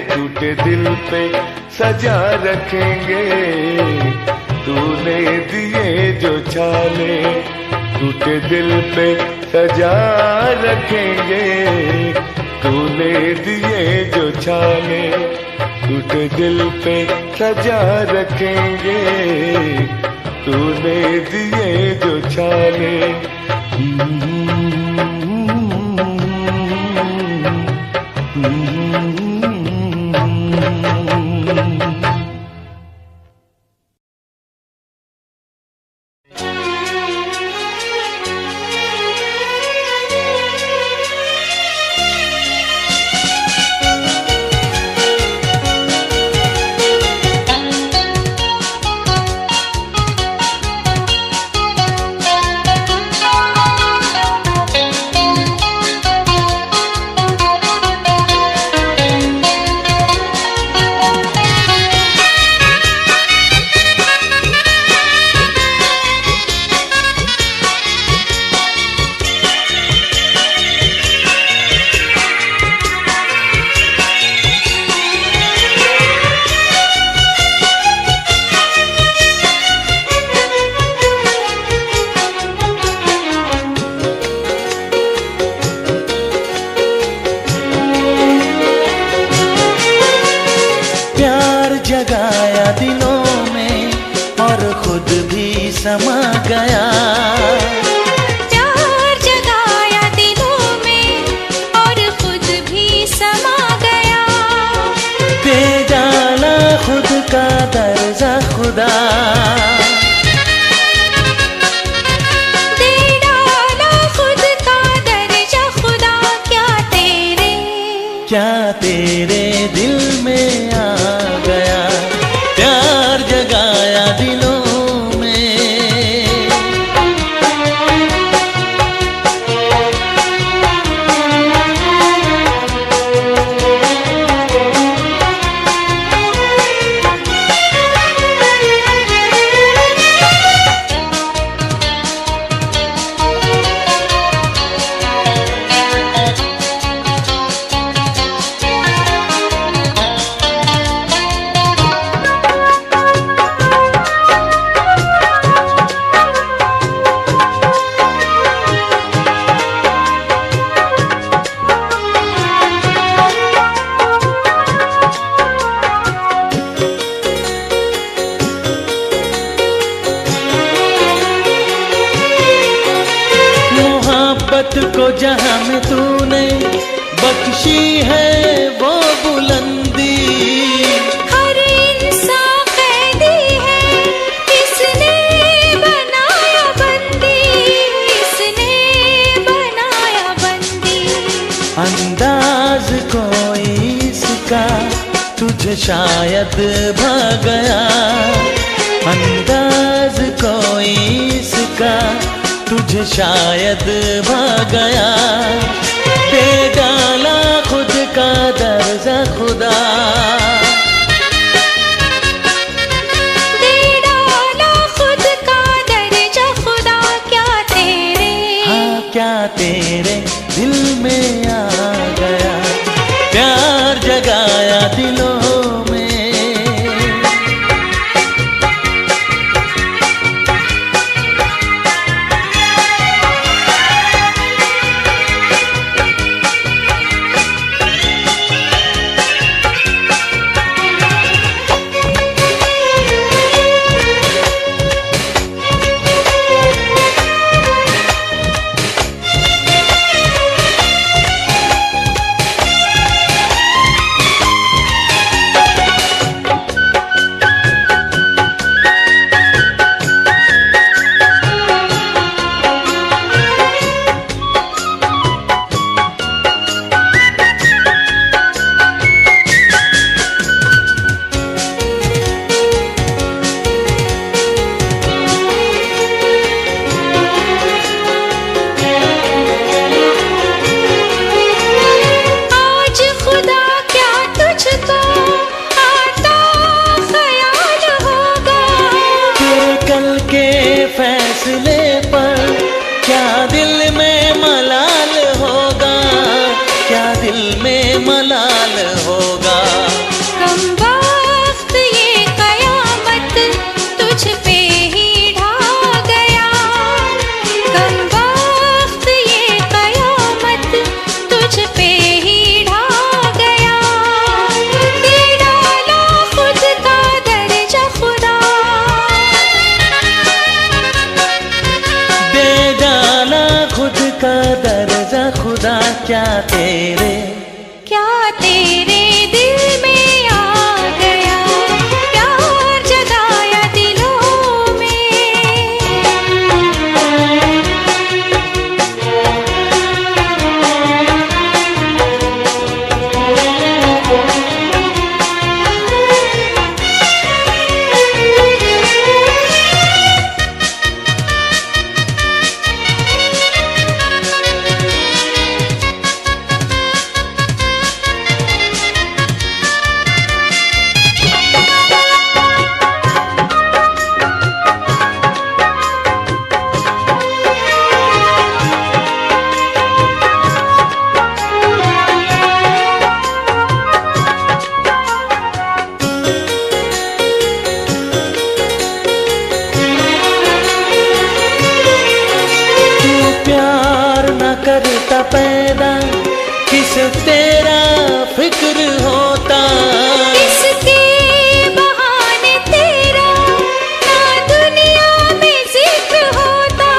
टूटे दिल पे सजा रखेंगे तूने दिए जो छाले, टूटे दिल पे सजा रखेंगे तूने दिए जो छाले, टूटे दिल पे सजा रखेंगे तूने दिए जो छाले। जगाया दिलों में और खुद भी समा गया, प्यार जगाया दिलों में और खुद भी समा गया। दे डाला खुद का दर्जा खुदा, दे डाला खुद का दर्जा खुदा। क्या तेरे दिल में आ गया, प्यार जगाया दिलों में। में तूने बख्शी है वो बुलंदी। हर इंसान कैदी है, इसने बनाया बंदी, इसने बनाया बंदी। अंदाज कोई इसका तुझे शायद भा गया, अंदाज कोई इसका तुझे शायद भा गया। दे डाला खुद का दर्जा खुदा, दे डाला खुद का दर्जा खुदा। क्या तेरे, हाँ क्या तेरे दिल में आ गया, प्यार जगाया दिलों में। फैसले पर क्या दिल में मलाल होगा, क्या दिल में मलाल होगा। कम वक्त ये कयामत तुझ पे ही ढा गया, कम वक्त ये कयामत तुझ पे ही ढा गया। दे डाला खुद का दर्जा खुदा, दे डाला खुद का दर्जा खुदा। क्या तेरे, क्या तेरे दिल में आ गया, प्यार जगाया दिलों में। करता पैदा किसे तेरा फिक्र होता, किसके बहाने तेरा ना दुनिया में जिक्र होता,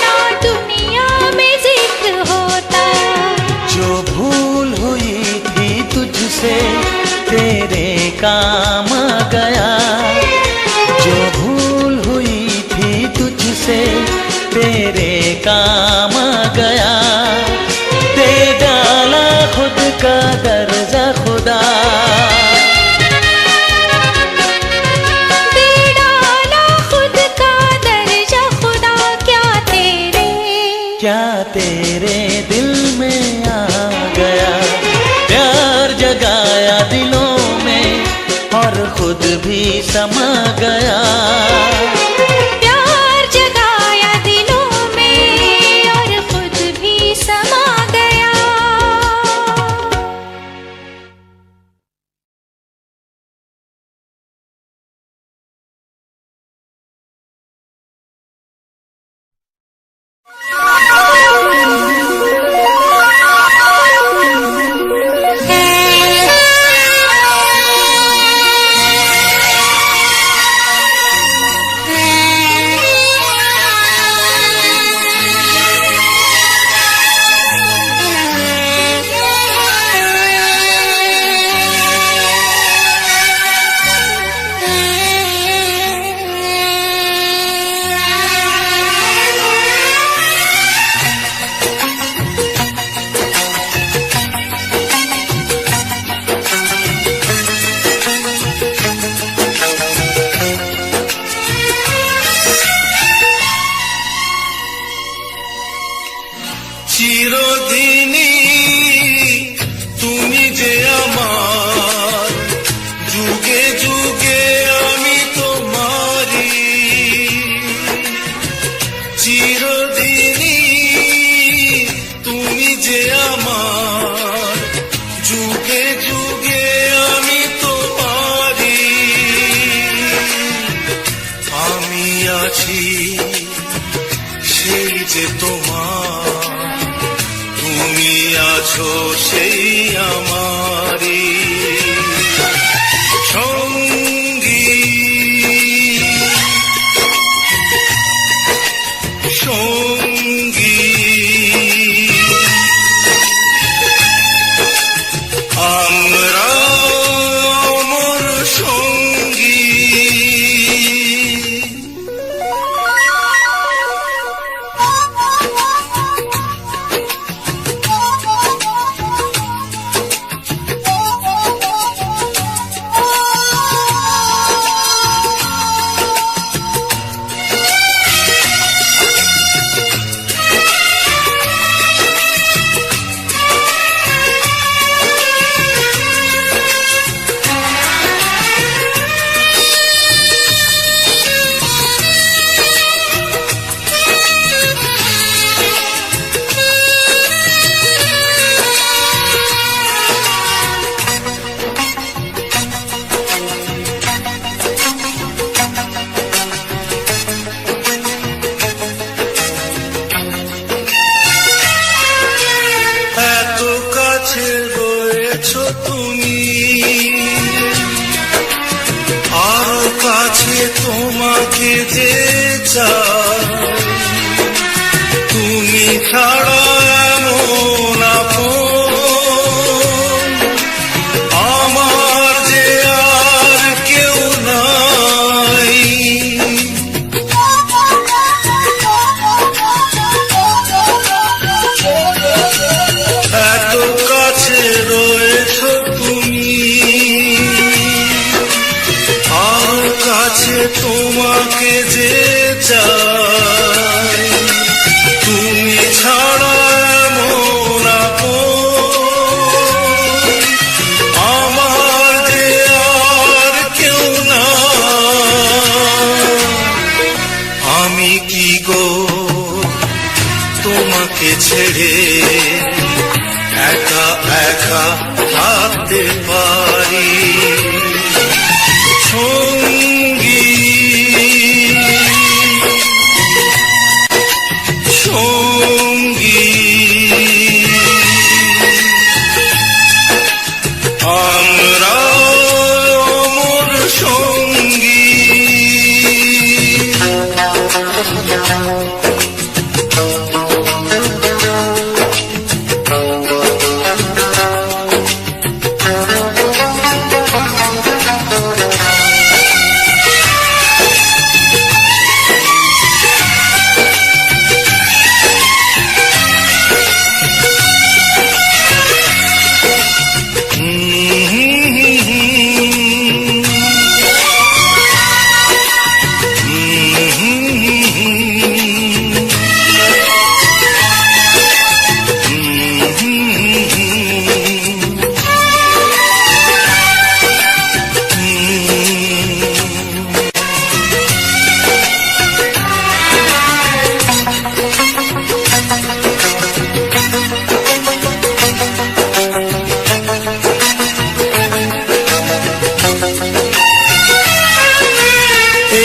ना दुनिया में जिक्र होता। जो भूल हुई थी तुझसे तेरे काम आ गया, जो भूल हुई थी तुझसे तेरे काम आ गया। दे डाला खुद का दर्जा खुदा, दे डाला खुद का दर्जा खुदा। क्या तेरे दिल में आ गया, प्यार जगाया दिलों में और खुद भी समा गया। प्यार जगाया दिलों में যে তোমার, তুমি আছো সেই আমারই সঙ্গী, সঙ্গী। আমরা অমর সঙ্গী। এত কাছে রয়েছো তুমি, আর কাছে তোমাকে যে চাই, তুমি ছাড়া এমন আপন আমার যে আর কেউ নাই। এত কাছে রয়েছো তুমি, আর কাছে তোমাকে যে চাই, তুমি ছাড়া এমন আপন আমার যে আর কেউ না। আমি কি গো তোমাকে ছেড়ে একা একা থাকতে পারি সঙ্গী, সঙ্গী। আমরা অমর সঙ্গী।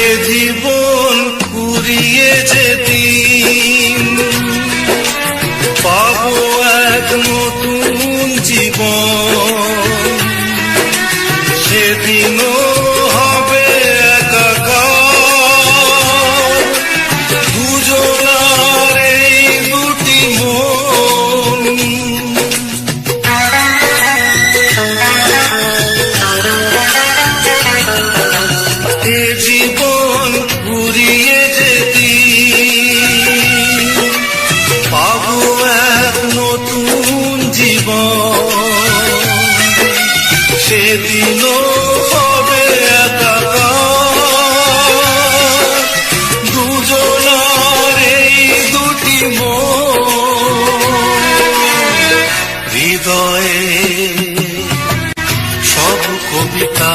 এ জীবন কুড়িয়ে যেদিন পাবো এক নতুন জীবন, সেদিনও হবে একাকার দুজনার এই দুটি মন। এ জীবন ঘুরিয়ে যেদিন পাবো এক নতুন জীবন, সেদিনও হবে একাকার দুজনার এই দুটি মন। হৃদয়ে সব কবিতা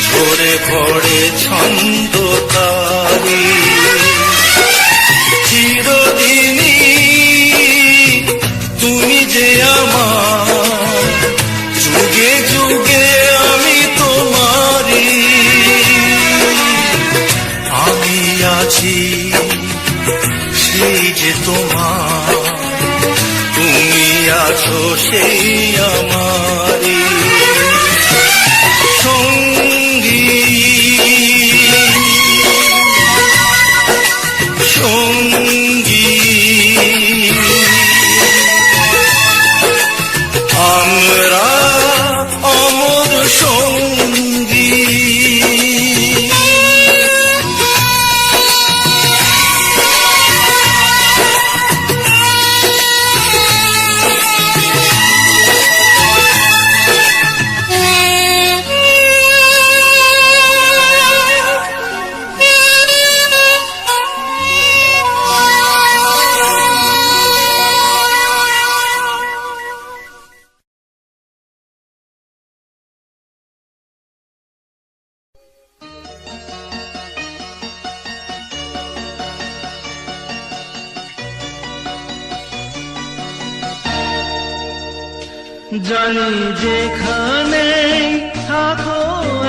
ঝরে পড়ে ছন্দ তারি, চিরদিনই তুমি যে আমার, যুগে যুগে আমি তোমারি। আমি আছি আছো সেই আমারি সঙ্গী সঙ্গী আমরা অমর সঙ্গী জানি যেখানে থাকো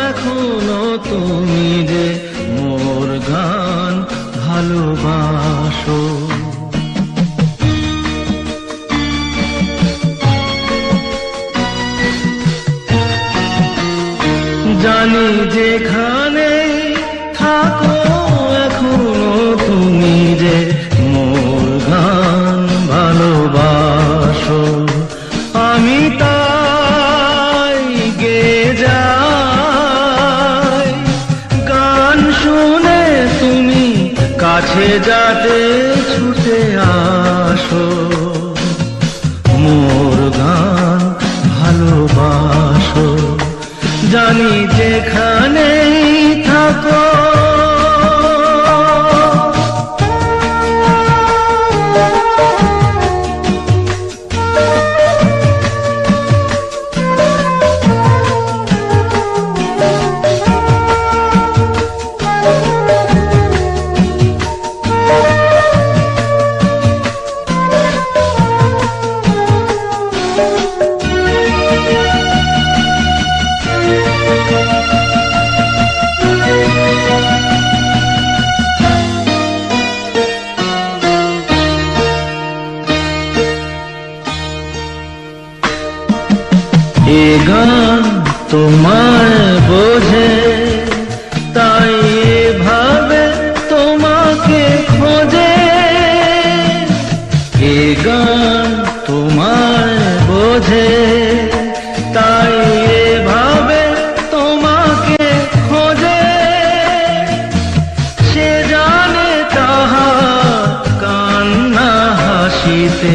এখনো তুমি যে মোর গান ভালোবাসো। জানি যেখানে থাকো এখনো তুমি যে মোর গান ভালোবাসো। আমি তাই গেয়ে যাই গান শুনে তুমি কাছে যাতে ছুটে আসো। মোর গান ভালোবাসো জানি যেখানেই থাকো। এ গান তোমায় বোঝে তাই এভাবে তোমাকে খোঁজে। এ গান তোমায় বোঝে তাই এভাবে তোমাকে খোঁজে। সে জানে তাহার কান্না হাসিতে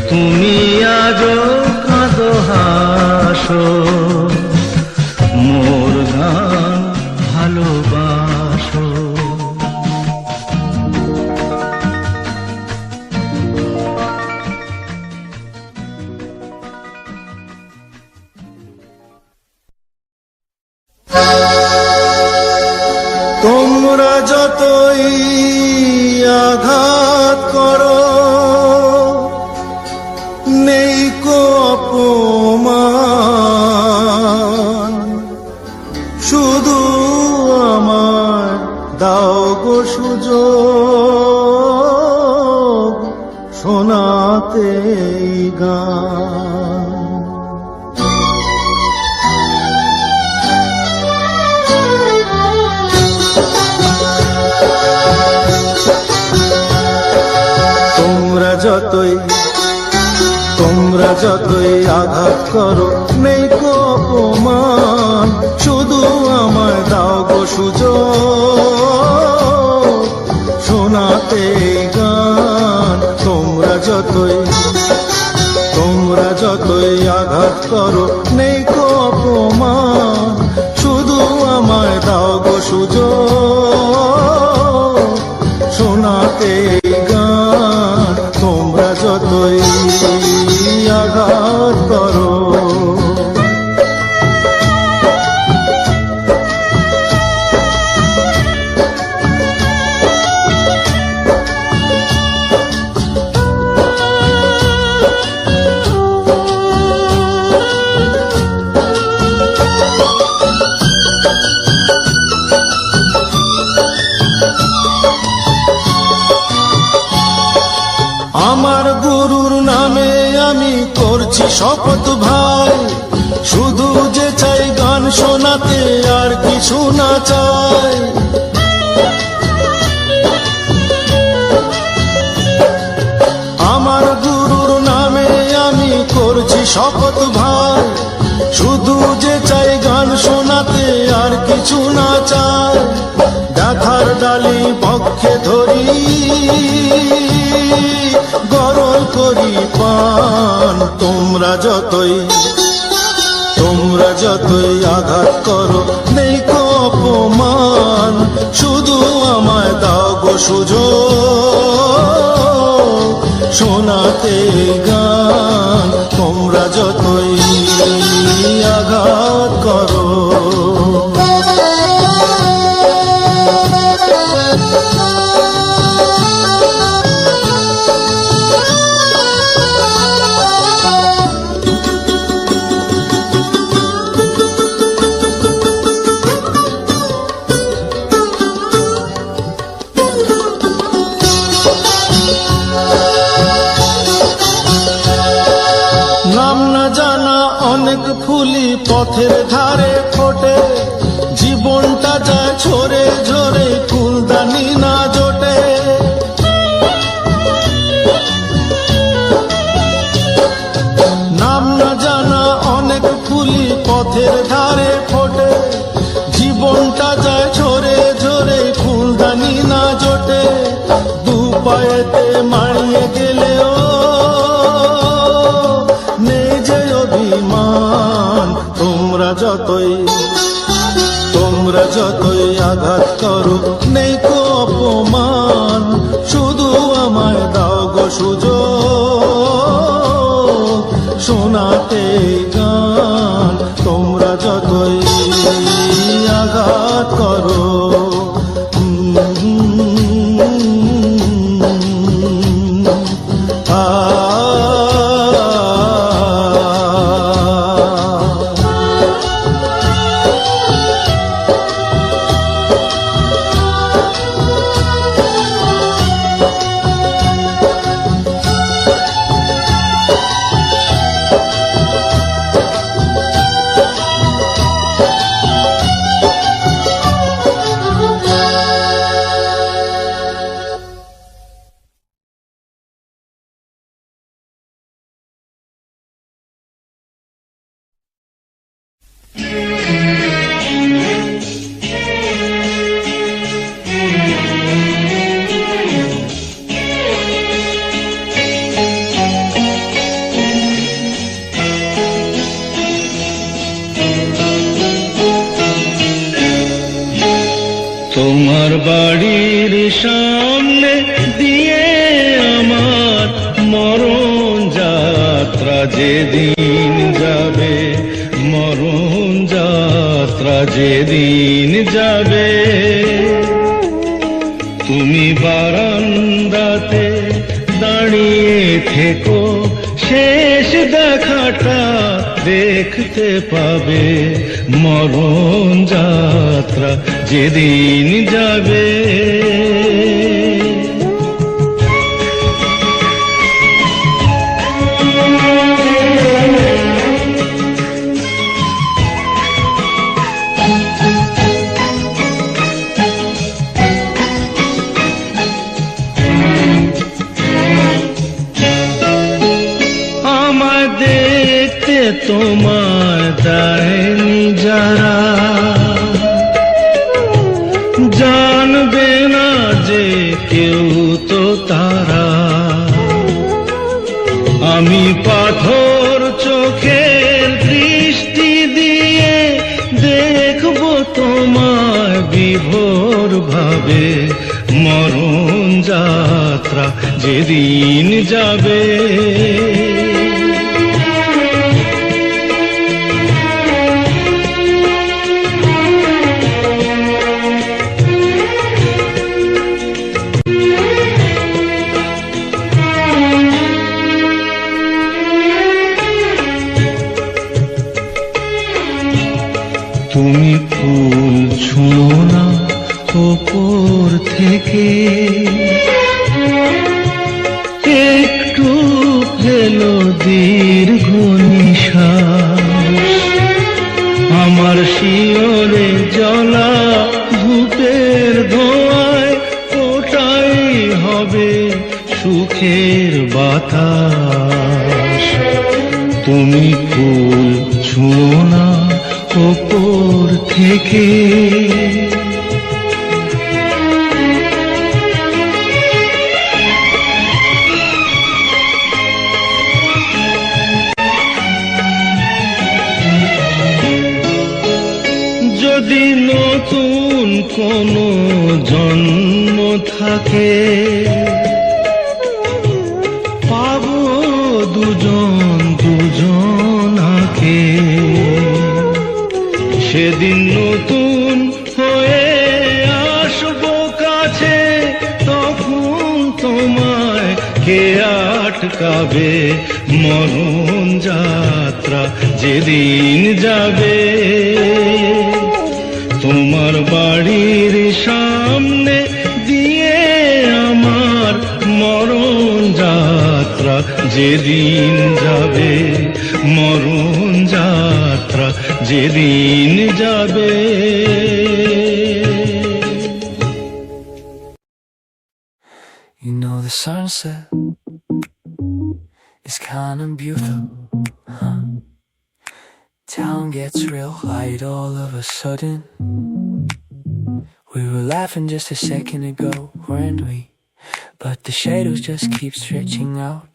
তুমি আজও কাঁদো হাসো। মোর গান ভালোবাসো। তোমরা যতই আঘাত করো নেই কো অপমান, শুধু আমার দাও গো সুযোগ শোনাতে এই গান। তোমরা যতই আঘাত করো নেই কো অপমান, শুধু আমায় দাও গো সুযোগ শোনাতে গান। তোমরা যতই আঘাত করো নেই কো অপমান, শুধু আমায় দাও গো সুযোগ শোনাতে গান। তোমরা যতই আঘাত করো। আমার গুরুর নামে আমি করছি শপথ ভাই, শুধু যে চাই গান শোনাতে আর কিছু না চাই। আমার গুরুর নামে আমি করছি শপথ ভাই, শুধু যে চাই গান শোনাতে আর কিছু না চাই। ব্যথার ডালি পক্ষে ধরি, গরল করি পান, তোমরা যতই আঘাত করো নেই কো অপমান, শুধু আমায় দাও গো সুযোগ শোনাতে গান, তোমরা যতই আঘাত করো। নাম না জানা অনেক ফুলি পথের ধারে ফোটে, জীবনটা যায় ঝরে ঝরে ফুলদানি না জোটে। নাম না জানা অনেক ফুলি পথের ধারে ফোটে, জীবনটা যায় ঝরে ঝরে ফুলদানি না জোটে। দু পায়েতে মারিয়ে গেলেও নেই যে অভিমান, তোমরা যতই আঘাত করো নেই কো অপমান, শুধু আমায় দাও গো সুযোগ শোনাতে গান, তোমরা যতই আঘাত করো। তোমার বাড়ির সামনে দিয়ে আমার মরণ যাত্রা যেদিন যাবে, মরণ যাত্রা যেদিন যাবে, তুমি বারান্দাতে দাঁড়িয়ে থেকো, শেষ দেখাটা দেখতে পাবে, মরণ যাত্রা যেদিন যাবে। তোমার দেয়নি যারা, জানবে না যে কেউ তো তারা। আমি পাথর চোখের দৃষ্টি দিয়ে দেখব তোমায় বিভোর ভাবে, মরণ যাত্রা যেদিন যাবে। তুমি ফুল ছুঁয়ো না ওপর থেকে, একটু এলো দীর্ঘ নিশ্বাস, আমার শিওরে জ্বলা ধূপের ধোঁয়ায় ওটাই হবে সুখের বাতাস। তুমি ফুল ছুঁয়ো না ওপর থেকে, যদি নতুন কোনো জন্ম থাকে, পাবো দুজন দুজনাকে। সেদিন নতুন হয়ে আসবো কাছে, তখন তোমায় কে আটকাবে? মরণ যাত্রা যেদিন যাবে, তোমার বাড়ির সামনে দিয়ে আমার মরণ যাত্রা যেদিন যাবে, মরণ যাত্রা যেদিন যাবে। You know the sunset is kind of beautiful, huh? Town gets real light all of a sudden. We were laughing just a second ago, weren't we? But the shadows just keep stretching out.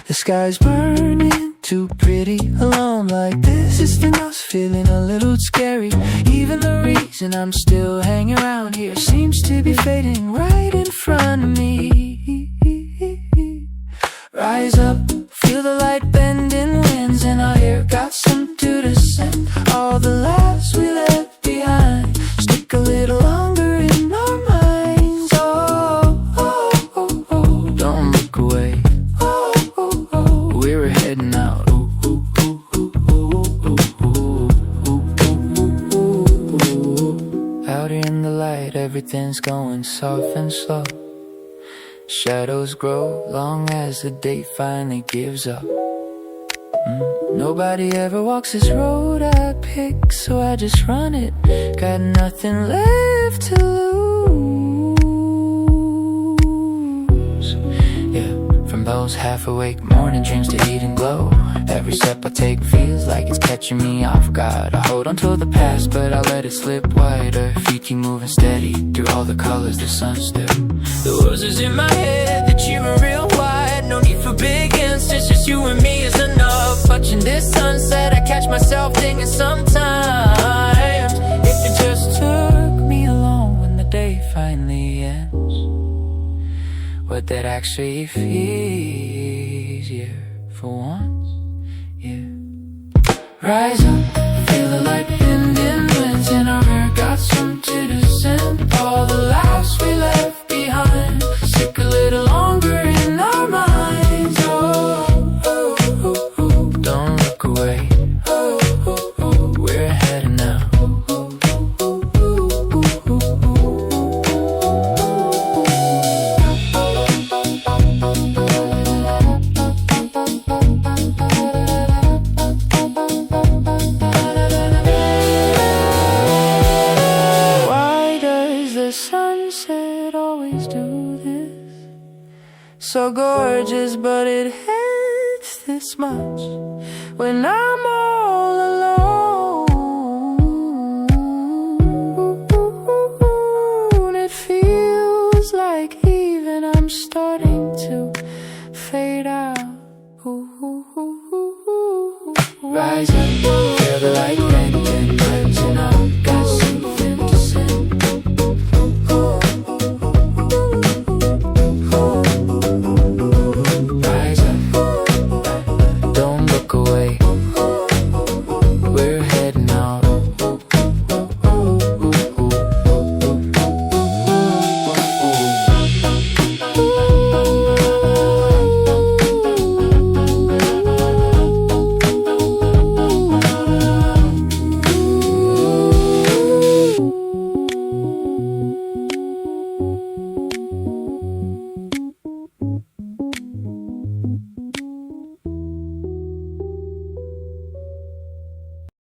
The sky's burning too pretty, alone like this is the most, feeling a little scary. Even the reason I'm still hanging around here seems to be fading right in front of me. Rise up, feel the light bending winds, and our hair got some to descend. All the laughs we left behind stick a little longer in our minds. Oh, oh, oh, oh, don't look away. Oh, oh, oh, we're heading out. Ooh, ooh, ooh, ooh, ooh, ooh, ooh, ooh, ooh, ooh. Out in the light, everything's going soft and slow. Shadows grow long as the day finally gives up. Nobody ever walks this road I pick, so I just run it. Got nothing left to lose. Yeah, from those half-awake morning dreams to eat and glow, every step I take feels like it's catching me off guard. I hold on to the past, but I let it slip wider. Feet keep moving steady through all the colors the sun still. The words is in my head, that you're real wide. No need for big instance, just you and me is enough. Watching this sunset, I catch myself thinking sometimes, if you just took me along when the day finally ends, would that actually feel easier for once? Yeah. Rise up, feel the light bending winds, and our hair got some to descend. All the laughs we left behind stick a little longer in our minds. Oh, oh, oh, oh, don't look away. Oh, oh, oh, we're heading now. So gorgeous, but it hurts this much when I'm all alone. It feels like even I'm starting to fade out. Rise up.